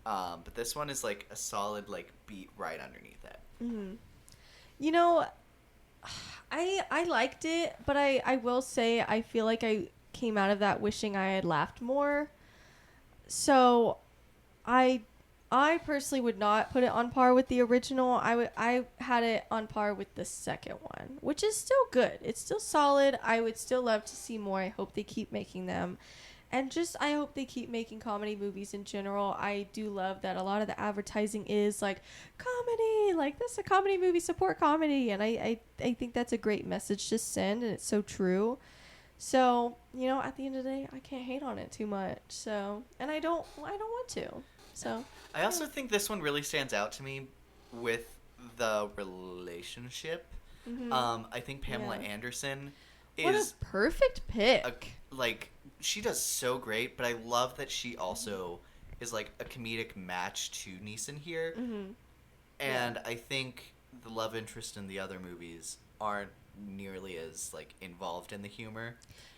But this one is like a solid like beat right underneath it. You know, I liked it, but I will say I feel like I came out of that wishing I had laughed more. So I personally would not put it on par with the original. I had it on par with the second one, which is still good. It's still solid. I would still love to see more. I hope they keep making them. And just, I hope they keep making comedy movies in general. I do love that a lot of the advertising is like, comedy, like, this is a comedy movie, support comedy. And I think that's a great message to send, and it's so true. So, you know, at the end of the day, I can't hate on it too much. So, and I don't want to. So, I also think this one really stands out to me with the relationship. I think Pamela Anderson what a is perfect pick. she does so great, but I love that she also is like a comedic match to Neeson here. And I think the love interest in the other movies aren't nearly as like involved in the humor.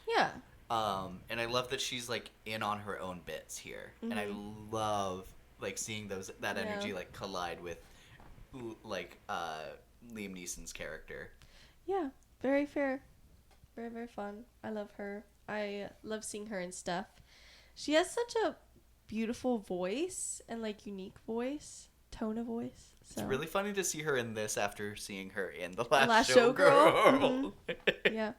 Yeah. And I love that she's like in on her own bits here, and I love like seeing that energy like collide with like Liam Neeson's character. Yeah, very fair. Very, very fun. I love her. I love seeing her and stuff. She has such a beautiful voice and like unique voice, tone of voice. So. It's really funny to see her in this after seeing her in The Last Showgirl. Yeah.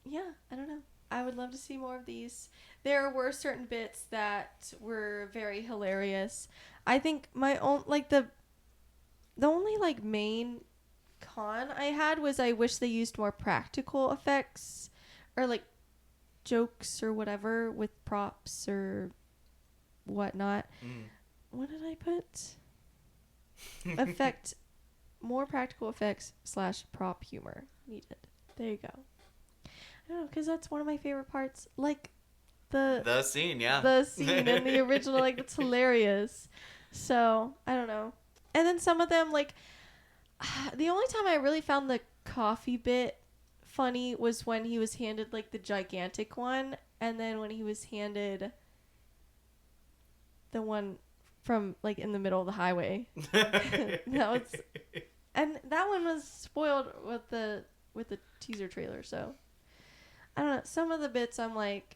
Yeah, I don't know. I would love to see more of these. There were certain bits that were very hilarious. I think my own, like, the only, like, main con I had was I wish they used more practical effects or, like, jokes or whatever with props or whatnot. What did I put? More practical effects / prop humor needed. There you go. I don't know, because that's one of my favorite parts. Like, the scene, yeah. The scene in the original, like, it's hilarious. So, I don't know. And then some of them, like, the only time I really found the coffee bit funny was when he was handed, like, the gigantic one. And then when he was handed the one from, like, in the middle of the highway. And that one was spoiled with the teaser trailer, so I don't know. Some of the bits I'm like,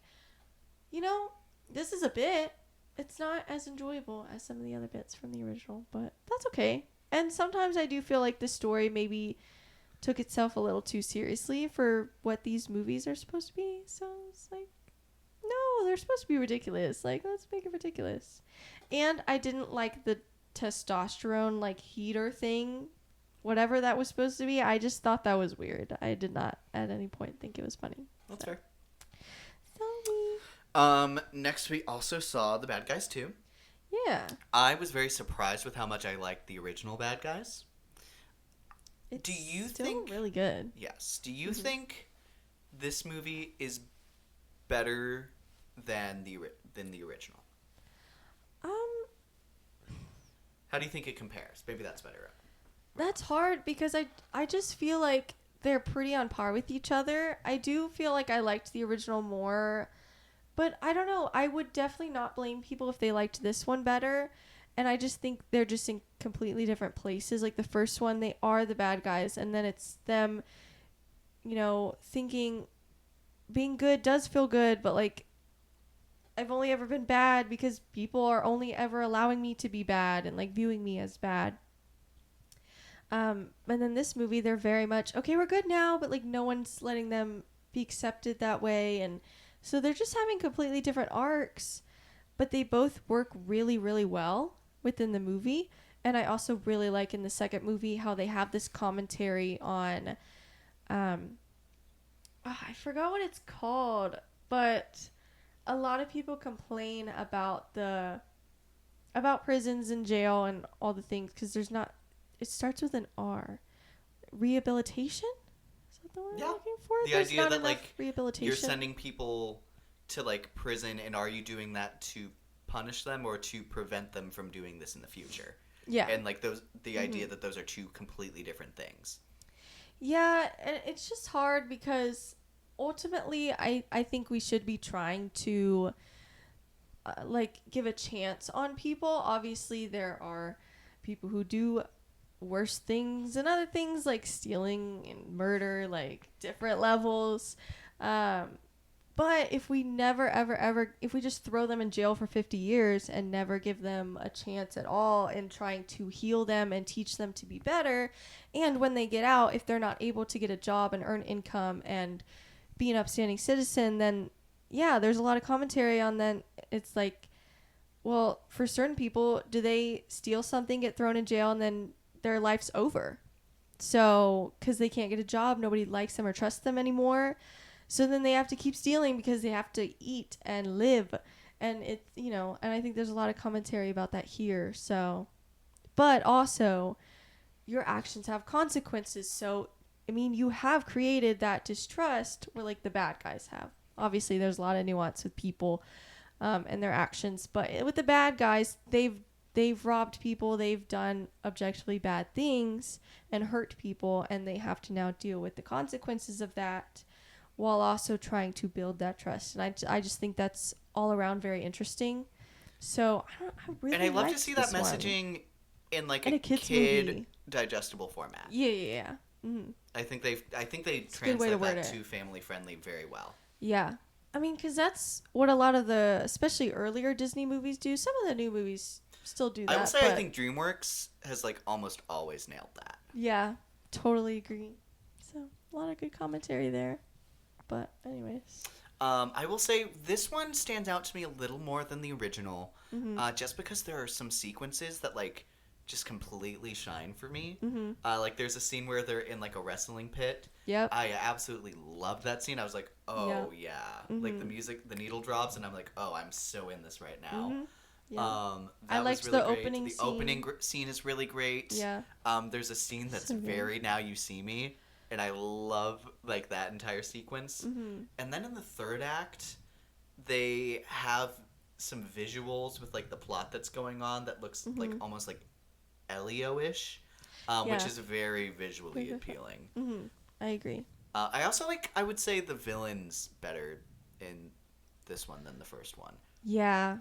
you know, this is a bit. It's not as enjoyable as some of the other bits from the original, but that's okay. And sometimes I do feel like the story maybe took itself a little too seriously for what these movies are supposed to be. So it's like, no, they're supposed to be ridiculous. Like, let's make it ridiculous. And I didn't like the testosterone, like, heater thing. Whatever that was supposed to be, I just thought that was weird. I did not at any point think it was funny. That's fair. Sorry. Next we also saw The Bad Guys 2. Yeah. I was very surprised with how much I liked the original Bad Guys. It's Do you still think really good? Yes. Do you think this movie is better than the original? How do you think it compares? Maybe that's better. That's hard because I just feel like they're pretty on par with each other. I do feel like I liked the original more, but I don't know. I would definitely not blame people if they liked this one better. And I just think they're just in completely different places. Like the first one, they are the bad guys, and then it's them, thinking being good does feel good, but like I've only ever been bad because people are only ever allowing me to be bad and like viewing me as bad. And then this movie, they're very much, okay, we're good now, but like no one's letting them be accepted that way. And so they're just having completely different arcs, but they both work really, really well within the movie. And I also really like in the second movie how they have this commentary on, I forgot what it's called, but a lot of people complain about prisons and jail and all the things because there's not. It starts with an R. Rehabilitation? Is that the word I'm looking for? The There's idea not that enough like rehabilitation. you're sending people to like prison, and are you doing that to punish them or to prevent them from doing this in the future? Yeah. And like the idea that those are two completely different things. Yeah, and it's just hard because ultimately I think we should be trying to give a chance on people. Obviously there are people who do worse things and other things like stealing and murder, like different levels. But if we never, ever, if we just throw them in jail for 50 years and never give them a chance at all in trying to heal them and teach them to be better, and when they get out, if they're not able to get a job and earn income and be an upstanding citizen, then yeah, there's a lot of commentary on then. It's like, well, for certain people, do they steal something, get thrown in jail, and then their life's over? So, because they can't get a job, nobody likes them or trusts them anymore. So then they have to keep stealing because they have to eat and live. And it's, and I think there's a lot of commentary about that here. So, but also your actions have consequences. So, I mean, you have created that distrust where like the bad guys have. Obviously, there's a lot of nuance with people and their actions. But with the bad guys, they've robbed people. They've done objectively bad things and hurt people. And they have to now deal with the consequences of that, while also trying to build that trust. And I just think that's all around very interesting. So I really and I love to liked see that this messaging in like in a kid's kid movie. digestible format. Yeah. Mm-hmm. I think they It's a good way to translate word that it. to family friendly very well. Yeah. I mean, because that's what a lot of the, especially earlier Disney movies do. Some of the new movies still do that. I will say but I think DreamWorks has like almost always nailed that. Yeah, totally agree. So a lot of good commentary there. But anyways. I will say this one stands out to me a little more than the original, just because there are some sequences that like just completely shine for me. Like there's a scene where they're in like a wrestling pit. Yep. I absolutely loved that scene. I was like, oh yeah, like the music, the needle drops, and I'm like, oh, I'm so in this right now. Yeah. That I liked was really the great. opening The scene. opening scene is really great. Yeah. There's a scene that's So good. very Now You See Me, and I love like that entire sequence. And then in the third act, they have some visuals with like the plot that's going on that looks like almost like Elio-ish, which is very visually appealing. I agree. I also I would say the villain's better in this one than the first one. Yeah.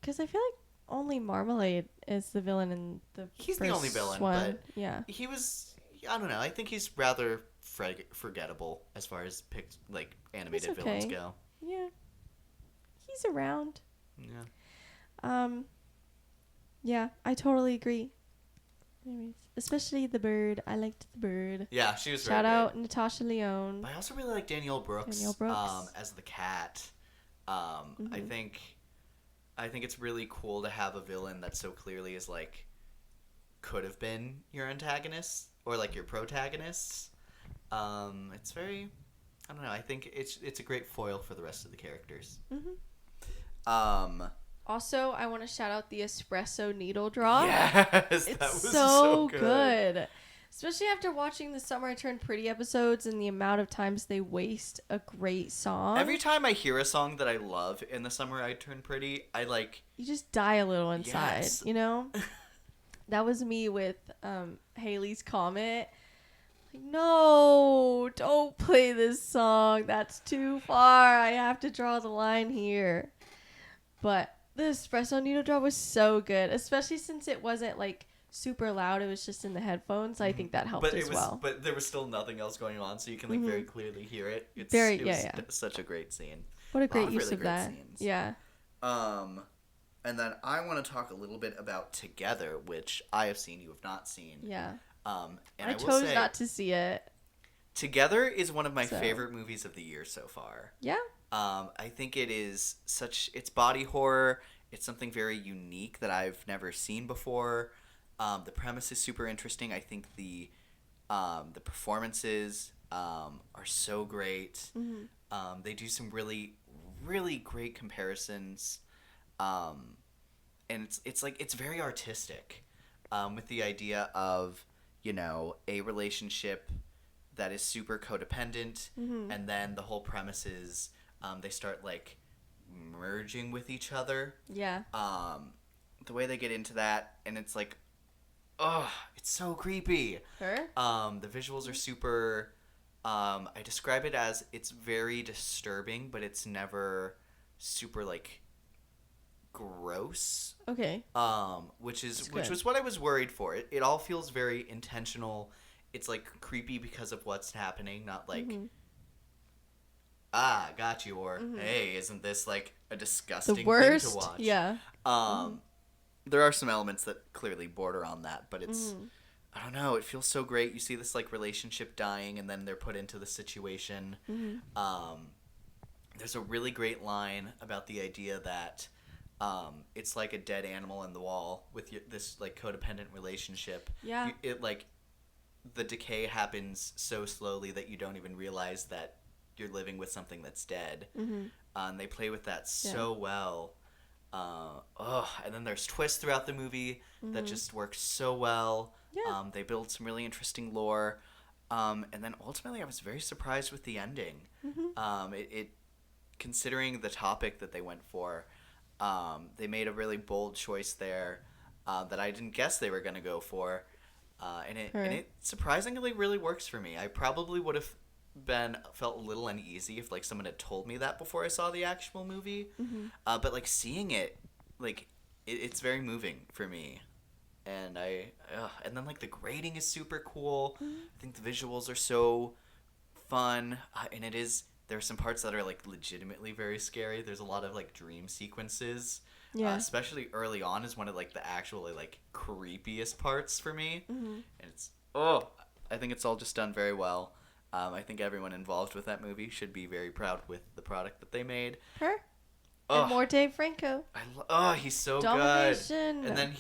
Because I feel like only Marmalade is the villain in the He's first the only villain, one. but yeah. he was, I don't know, I think he's rather forgettable as far as animated villains okay. go. Yeah. He's around. Yeah. Yeah, I totally agree. Anyways, especially the bird. I liked the bird. Yeah, she was very Shout great. out Natasha Lyonne. But I also really like Danielle Brooks, as the cat. I think it's really cool to have a villain that so clearly is like could have been your antagonist or like your protagonist. It's very, I don't know. I think it's a great foil for the rest of the characters. Also, I want to shout out the espresso needle drop. Yes, It's that was so good. good. Especially after watching the Summer I Turned Pretty episodes and the amount of times they waste a great song. Every time I hear a song that I love in the Summer I Turned Pretty, I like... You just die a little inside, Yes. you know? That was me with Haley's Comet. Like, no, don't play this song. That's too far. I have to draw the line here. But the Espresso Needle Drop was so good, especially since it wasn't like super loud. It was just in the headphones. I think that helped as well. But there was still nothing else going on, so you can like very clearly hear it. It was such a great scene. What a great Lot use really of great that. scenes. Yeah. And then I want to talk a little bit about Together, which I have seen, you have not seen. Yeah. And I will chose say, not to see it. Together is one of my So. favorite movies of the year so far. Yeah. I think it is it's body horror. It's something very unique that I've never seen before. The premise is super interesting. I think the performances are so great. Mm-hmm. They do some really, really great comparisons. And it's very artistic, with the idea of, you know, a relationship that is super codependent, and then the whole premise is they start like merging with each other. Yeah. The way they get into that, and it's like, oh, it's so creepy. Her? The visuals are super. I describe it as it's very disturbing, but it's never super like gross. Okay. Which good. was what I was worried for. It all feels very intentional. It's like creepy because of what's happening, not like got you, or hey, isn't this like a disgusting The thing worst. to watch? Yeah. There are some elements that clearly border on that, but it's I don't know, it feels so great. You see this like relationship dying and then they're put into the situation. There's a really great line about the idea that it's like a dead animal in the wall with this like codependent relationship. Yeah. It like the decay happens so slowly that you don't even realize that you're living with something that's dead. And they play with that so well. And then there's twists throughout the movie that just work so well. Yeah. They build some really interesting lore. And then ultimately I was very surprised with the ending. It considering the topic that they went for, they made a really bold choice there that I didn't guess they were going to go for. And it surprisingly really works for me. I probably would have felt a little uneasy if like someone had told me that before I saw the actual movie. But like seeing it, like it's very moving for me. And and then like the grading is super cool. I think the visuals are so fun, and there are some parts that are like legitimately very scary. There's a lot of like dream sequences. Yeah. Especially early on is one of like the actually like creepiest parts for me. And it's I think it's all just done very well. I think everyone involved with that movie should be very proud with the product that they made. Her? Oh, And more Dave Franco. he's so Domination. good. And then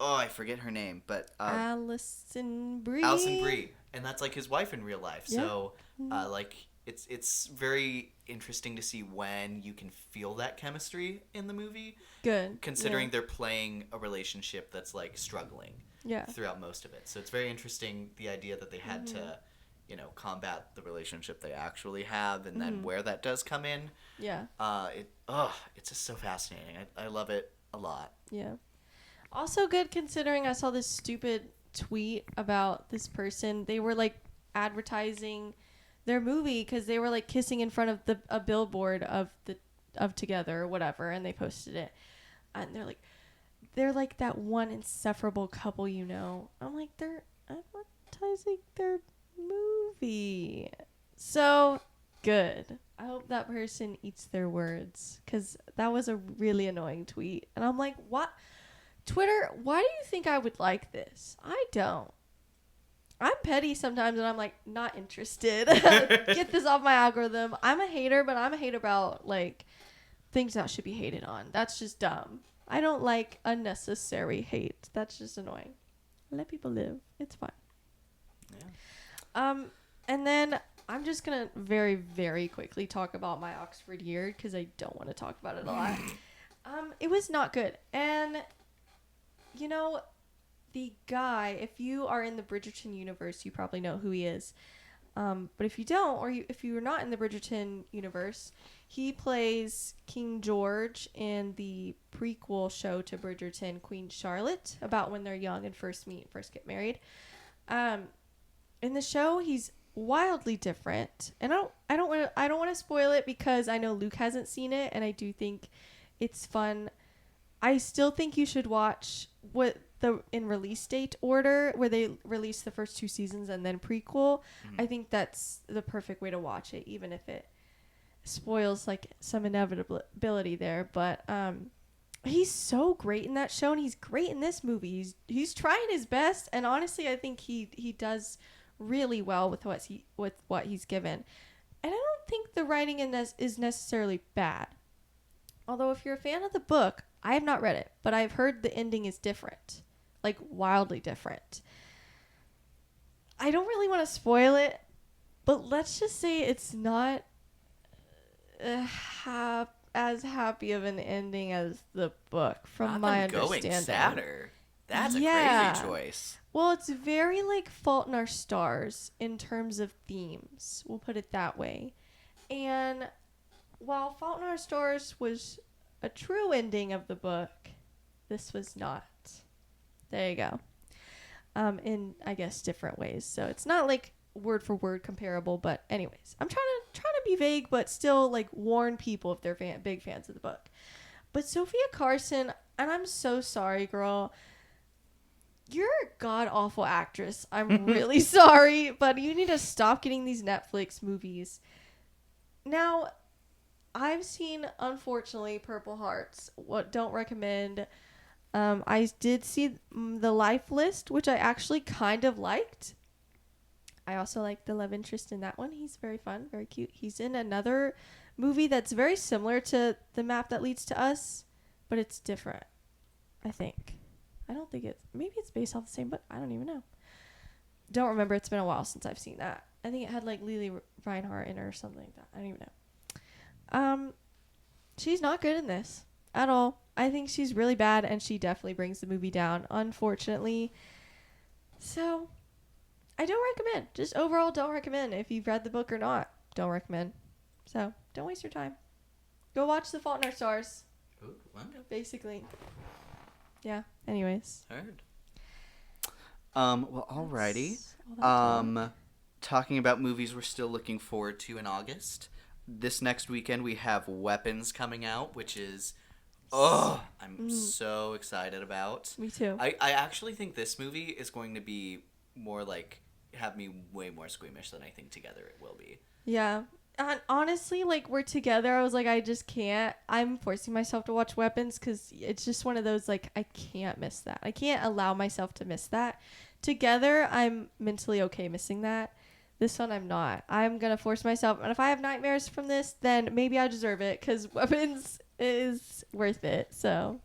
I forget her name, but Alison Brie. Alison Brie, and that's like his wife in real life. Yeah. So like it's very interesting to see when you can feel that chemistry in the movie. Good. Considering they're playing a relationship that's like struggling Yeah. throughout most of it. So it's very interesting the idea that they had to, you know, combat the relationship they actually have, and then where that does come in. Yeah. It's just so fascinating. I love it a lot. Yeah. Also good considering I saw this stupid tweet about this person. They were like advertising their movie because they were like kissing in front of a billboard of Together or whatever, and they posted it. And they're like that one insufferable couple, you know. I'm like, they're advertising their movie. So good. I hope that person eats their words, because that was a really annoying tweet. And I'm like, what? Twitter, why do you think I would like this? I don't. I'm petty sometimes, and I'm like, not interested. Get this off my algorithm. I'm a hater, but I'm a hater about like things that should be hated on. That's just dumb. I don't like unnecessary hate. That's just annoying. Let people live. It's fine. Yeah. And then I'm just gonna very, very quickly talk about my Oxford year because I don't want to talk about it a lot. It was not good, and you know, the guy, if you are in the Bridgerton universe, you probably know who he is. But if you don't, or if you're not in the Bridgerton universe, he plays King George in the prequel show to Bridgerton, Queen Charlotte, about when they're young and first get married. In the show, he's wildly different, and I don't want to spoil it because I know Luke hasn't seen it, and I do think it's fun. I still think you should watch in release date order, where they release the first 2 seasons and then prequel. I think that's the perfect way to watch it, even if it spoils like some inevitability there. But he's so great in that show, and he's great in this movie. He's trying his best, and honestly, I think he does really well with what he's given. And I don't think the writing in this is necessarily bad. Although if you're a fan of the book, I have not read it, but I've heard the ending is different. Like, wildly different. I don't really want to spoil it, but let's just say it's not as happy of an ending as the book, from my understanding. Going sadder. That's a crazy choice. Well, it's very like Fault in Our Stars in terms of themes. We'll put it that way. And while Fault in Our Stars was a true ending of the book, this was not. There you go. In, I guess, different ways. So it's not like word for word comparable, but anyways, I'm trying to be vague, but still like warn people if they're big fans of the book. But Sophia Carson, and I'm so sorry, girl. You're a god-awful actress. I'm really sorry, but you need to stop getting these Netflix movies. Now, I've seen, unfortunately, Purple Hearts. Don't recommend. I did see The Life List, which I actually kind of liked. I also like the love interest in that one. He's very fun, very cute. He's in another movie that's very similar to The Map That Leads to Us, but it's different, I think. I don't think maybe it's based off the same, but I don't even know. Don't remember. It's been a while since I've seen that. I think it had like Lily Reinhart in it or something like that. I don't even know. She's not good in this at all. I think she's really bad, and she definitely brings the movie down, unfortunately. So, I don't recommend. Just overall, don't recommend. If you've read the book or not, don't recommend. So, don't waste your time. Go watch The Fault in Our Stars. Ooh, wow. Basically. Yeah. Anyways. Heard. Well, alrighty. Talking about movies we're still looking forward to in August. This next weekend we have Weapons coming out, which is I'm so excited about. Me too. I actually think this movie is going to be more like have me way more squeamish than I think Together it will be. Yeah. And honestly, like, we're together. I was like, I just can't. I'm forcing myself to watch Weapons because it's just one of those, like, I can't miss that. I can't allow myself to miss that. Together, I'm mentally okay missing that. This one, I'm not. I'm going to force myself. And if I have nightmares from this, then maybe I deserve it because Weapons is worth it. So,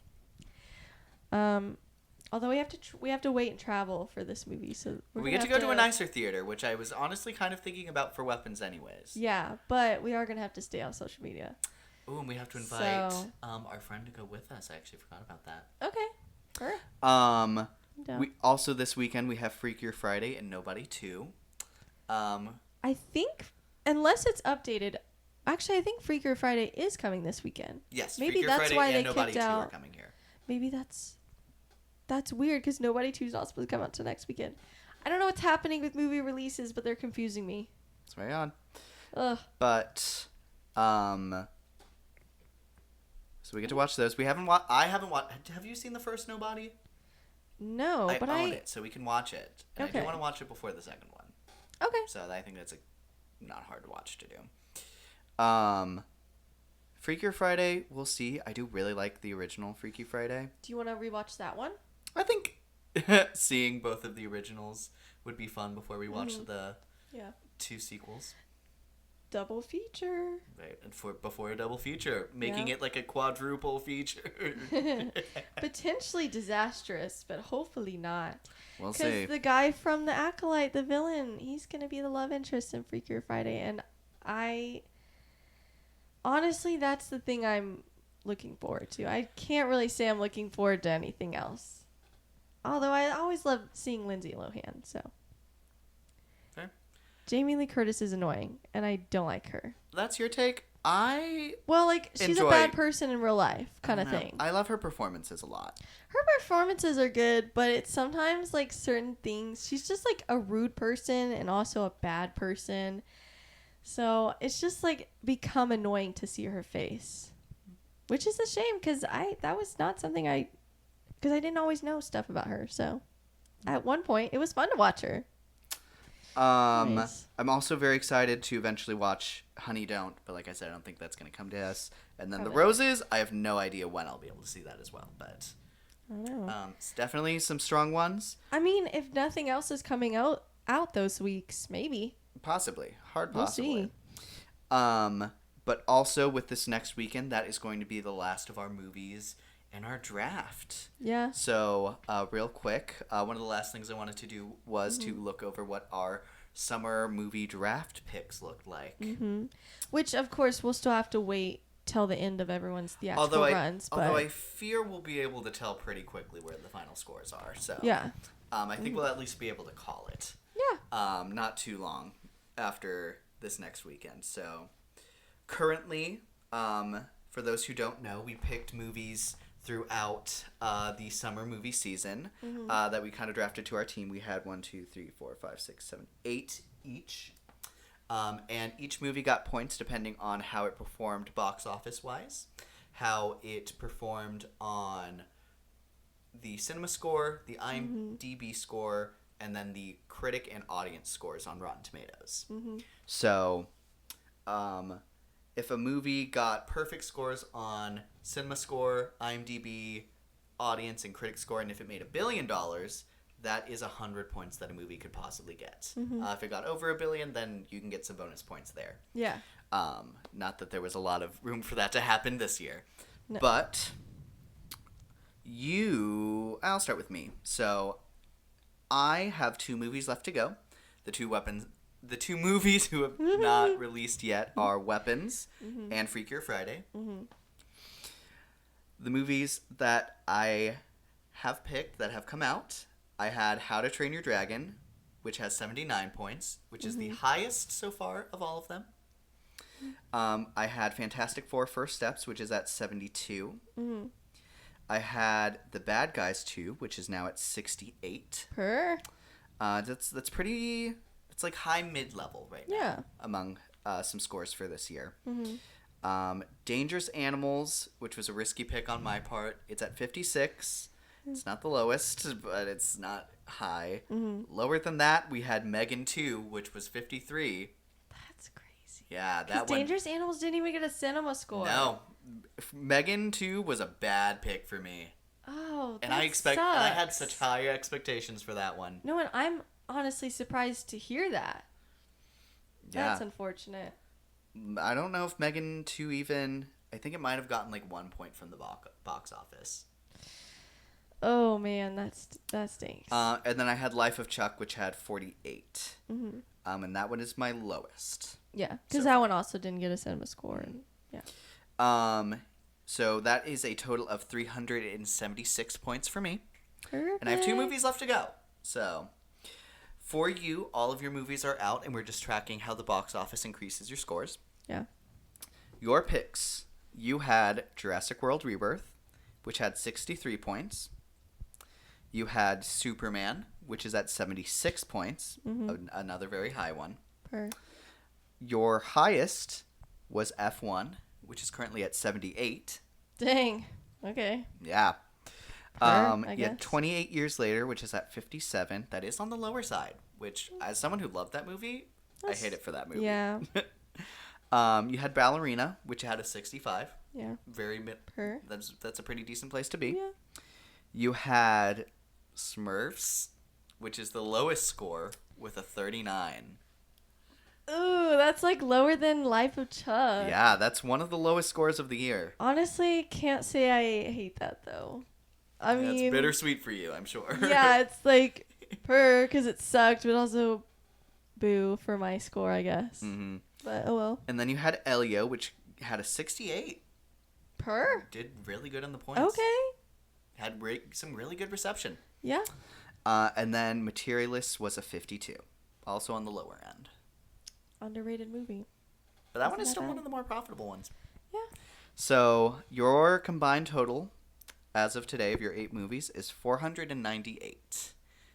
although we have to wait and travel for this movie, so we get to go to a nicer theater, which I was honestly kind of thinking about for Weapons anyways. Yeah, but we are gonna have to stay on social media. Oh, and we have to invite our friend to go with us. I actually forgot about that. Okay. Sure. We also this weekend we have Freakier Friday and Nobody 2. I think unless it's updated, actually I think Freakier Friday is coming this weekend. Yes, maybe Freakier that's Friday why and they Nobody kicked 2 out. are coming here. Maybe that's weird because Nobody 2 is not supposed to come out till next weekend. I don't know what's happening with movie releases, but they're confusing me. It's very odd. Ugh. But so we get to watch those. I haven't watched. Have you seen the first Nobody? No, I but own it, so we can watch it. And I Okay. do want to watch it before the second one. Okay. So I think that's not hard to watch to do. Freakier Friday, we'll see. I do really like the original Freaky Friday. Do you want to rewatch that one? I think seeing both of the originals would be fun before we watch the 2 sequels. Double feature. Right, and before a double feature, making it like a quadruple feature. Potentially disastrous, but hopefully not. We'll see. Because the guy from The Acolyte, the villain, he's going to be the love interest in Freakier Friday. And honestly, that's the thing I'm looking forward to. I can't really say I'm looking forward to anything else. Although I always love seeing Lindsay Lohan, so. Fair. Jamie Lee Curtis is annoying, and I don't like her. That's your take. I Well, like, she's Enjoy- a bad person in real life, kind of don't know. thing. I love her performances a lot. Her performances are good, but it's sometimes, like, certain things. She's just, like, a rude person and also a bad person. So it's just, like, become annoying to see her face. Which is a shame, because that was not something because I didn't always know stuff about her. So at one point, it was fun to watch her. Nice. I'm also very excited to eventually watch Honey Don't, but like I said, I don't think that's going to come to us. And then The Probably. Roses, I have no idea when I'll be able to see that as well, but I don't know. it's definitely some strong ones. I mean, if nothing else is coming out those weeks, maybe. Possibly. Hard We'll possibly. see. But also with this next weekend, that is going to be the last of our movies and our draft. Yeah. So, real quick, one of the last things I wanted to do was to look over what our summer movie draft picks looked like. Which, of course, we'll still have to wait till the end of everyone's theatrical runs. But Although I fear we'll be able to tell pretty quickly where the final scores are. So yeah. I think we'll at least be able to call it. Yeah. Not too long after this next weekend. So currently, for those who don't know, we picked movies throughout the summer movie season that we kind of drafted to our team. We had 1, 2, 3, 4, 5, 6, 7, 8 each. And each movie got points depending on how it performed box office wise, how it performed on the cinema score, the IMDb score, and then the critic and audience scores on Rotten Tomatoes. So, if a movie got perfect scores on cinema score, IMDb, audience, and critic score, and if it made $1 billion, that is 100 points that a movie could possibly get. If it got over $1 billion, then you can get some bonus points there. Yeah. Not that there was a lot of room for that to happen this year. No. But I'll start with me. So I have 2 movies left to go. The two movies who have not released yet are Weapons and Freak Your Friday. The movies that I have picked that have come out, I had How to Train Your Dragon, which has 79 points, which is the highest so far of all of them. I had Fantastic Four First Steps, which is at 72. I had The Bad Guys 2, which is now at 68. That's pretty. It's like high mid-level right now. Yeah. Among some scores for this year. Dangerous Animals, which was a risky pick on my part, it's at 56. It's not the lowest, but it's not high. Lower than that, we had Megan 2, which was 53. That's crazy. Yeah, Because that one. Dangerous Animals didn't even get a cinema score. No, Megan 2 was a bad pick for me, Oh, that and I had sucks. such high expectations for that one. No, and I'm honestly surprised to hear that. Yeah, That's unfortunate. I don't know if Megan 2 even. I think it might have gotten like 1 point from the box office. Oh man, that stinks. And then I had Life of Chuck, which had 48. And that one is my lowest. Yeah, because so that one also didn't get a cinema score. And, yeah. So that is a total of 376 points for me. Perfect. And I have 2 movies left to go. So for you, all of your movies are out, and we're just tracking how the box office increases your scores. Yeah. Your picks, you had Jurassic World Rebirth, which had 63 points. You had Superman, which is at 76 points, another very high one. Your highest was F1, which is currently at 78. Dang. Okay. Yeah. I You had guess. 28 Years Later, which is at 57. That is on the lower side, which, as someone who loved that movie, I hate it for that movie. Yeah. You had Ballerina, which had a 65. Yeah. Very mid. Per. That's a pretty decent place to be. Yeah. You had Smurfs, which is the lowest score with a 39. Ooh, that's like lower than Life of Chuck. Yeah, that's one of the lowest scores of the year. Honestly, can't say I hate that though. I Yeah, mean, it's bittersweet for you, I'm sure. yeah, it's like because it sucked, but also boo for my score, I guess. Mm-hmm. But oh well. And then you had Elio, which had a 68. Per. Did really good on the points. Okay. Had some really good reception. Yeah. And then Materialists was a 52, also on the lower end. Underrated movie. But that one Isn't is that still one bad? of the more profitable ones. Yeah. So your combined total, as of today, of your 8 movies is 498.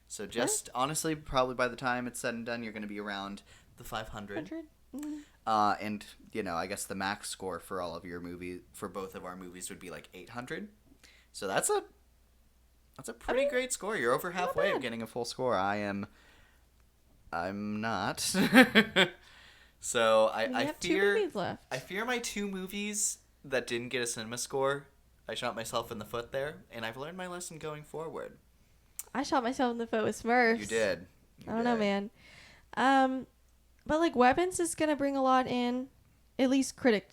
So just honestly, probably by the time it's said and done, you're going to be around the 500. 100. Mm-hmm. And I guess the max score for all of your movies, for both of our movies, would be like 800. So that's a pretty great score. You're over halfway of bad. getting a full score. I'm not. So We I have 2 fear movies left. I fear my 2 movies that didn't get a cinema score. I shot myself in the foot there, and I've learned my lesson going forward. I shot myself in the foot with Smurfs. You did. I don't know, man. But like Weapons is gonna bring a lot in, at least critic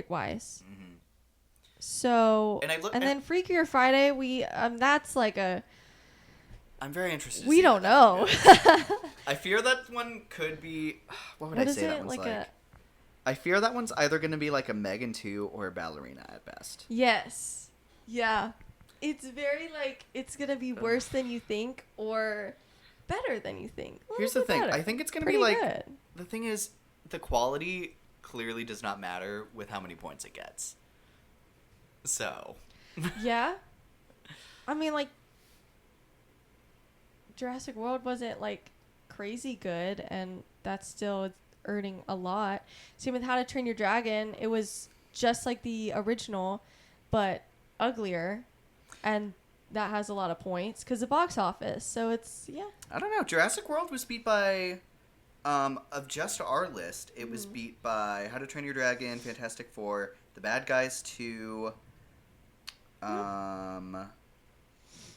wise. Mm-hmm. So And then Freakier Friday, we that's like a I'm very interested. To we see don't how know. that goes. I fear that one could be. What would What I is say that it one's like like? a I fear that one's either going to be like a Megan 2 or a Ballerina at best. yes, yeah. It's very like it's gonna be worse than you think or better than you think. A Here's the little bit thing. better. I think it's going to be Pretty like good. the thing is the quality clearly does not matter with how many points it gets. So. Yeah. I mean, like, Jurassic World wasn't, like, crazy good, and that's still earning a lot. Same with How to Train Your Dragon. It was just like the original, but uglier, and that has a lot of points because the box office. So it's, yeah. I don't know. Jurassic World was beat by, of just our list, it was beat by How to Train Your Dragon, Fantastic Four, The Bad Guys 2,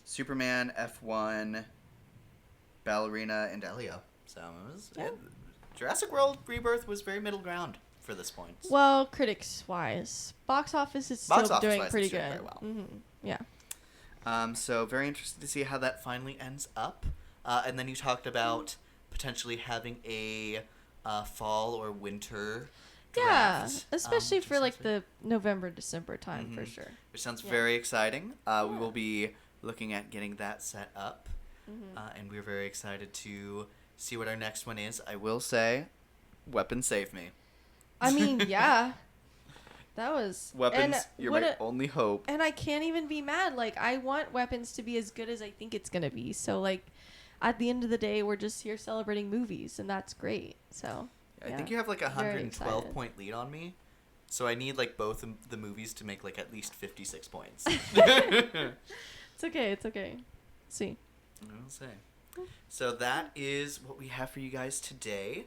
Superman, F1, Ballerina, and Elio. So Jurassic World Rebirth was very middle ground for this point. Well, critics-wise. Box office is Box still doing office-wise, pretty it's doing good. very well. Mm-hmm. Yeah. So very interested to see how that finally ends up. And then you talked about potentially having a fall or winter Yeah, draft, especially which for sounds like very- the November, December time for sure. which sounds Yeah. very exciting. We will be looking at getting that set up, and we're very excited to see what our next one is. I will say, Weapons saved me. I mean, yeah, that was Weapons, and you're what my a- only hope. And I can't even be mad. Like I want Weapons to be as good as I think it's gonna be. So like, at the end of the day, we're just here celebrating movies, and that's great. So I think you have like a Very 112 excited. point lead on me, so I need like both the movies to make like at least 56 points. it's okay. It's okay. See. I'll say. So that is what we have for you guys today.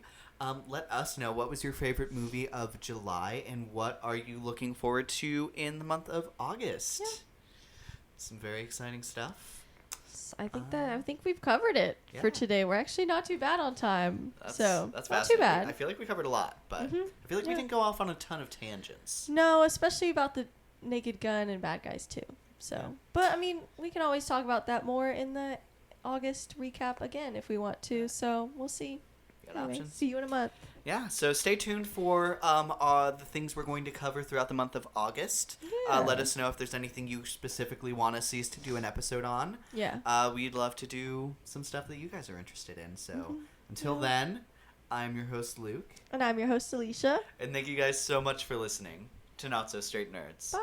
Let us know, what was your favorite movie of July, and what are you looking forward to in the month of August? Yeah. Some very exciting stuff. I think we've covered it for yeah. today. We're actually not too bad on time. That's so that's not too fascinating. bad. I feel like we covered a lot, but I feel like we Yeah. didn't go off on a ton of tangents. No, especially about the Naked Gun and Bad Guys too. So, Yeah. but I mean, we can always talk about that more in the August recap again if we want to. So we'll see. Got Anyway, options. see you in a month. Yeah, so stay tuned for the things we're going to cover throughout the month of August. Yeah. Let us know if there's anything you specifically want to see us to do an episode on. Yeah. We'd love to do some stuff that you guys are interested in. So until then, I'm your host, Luke. And I'm your host, Alicia. And thank you guys so much for listening to Not So Straight Nerds. Bye.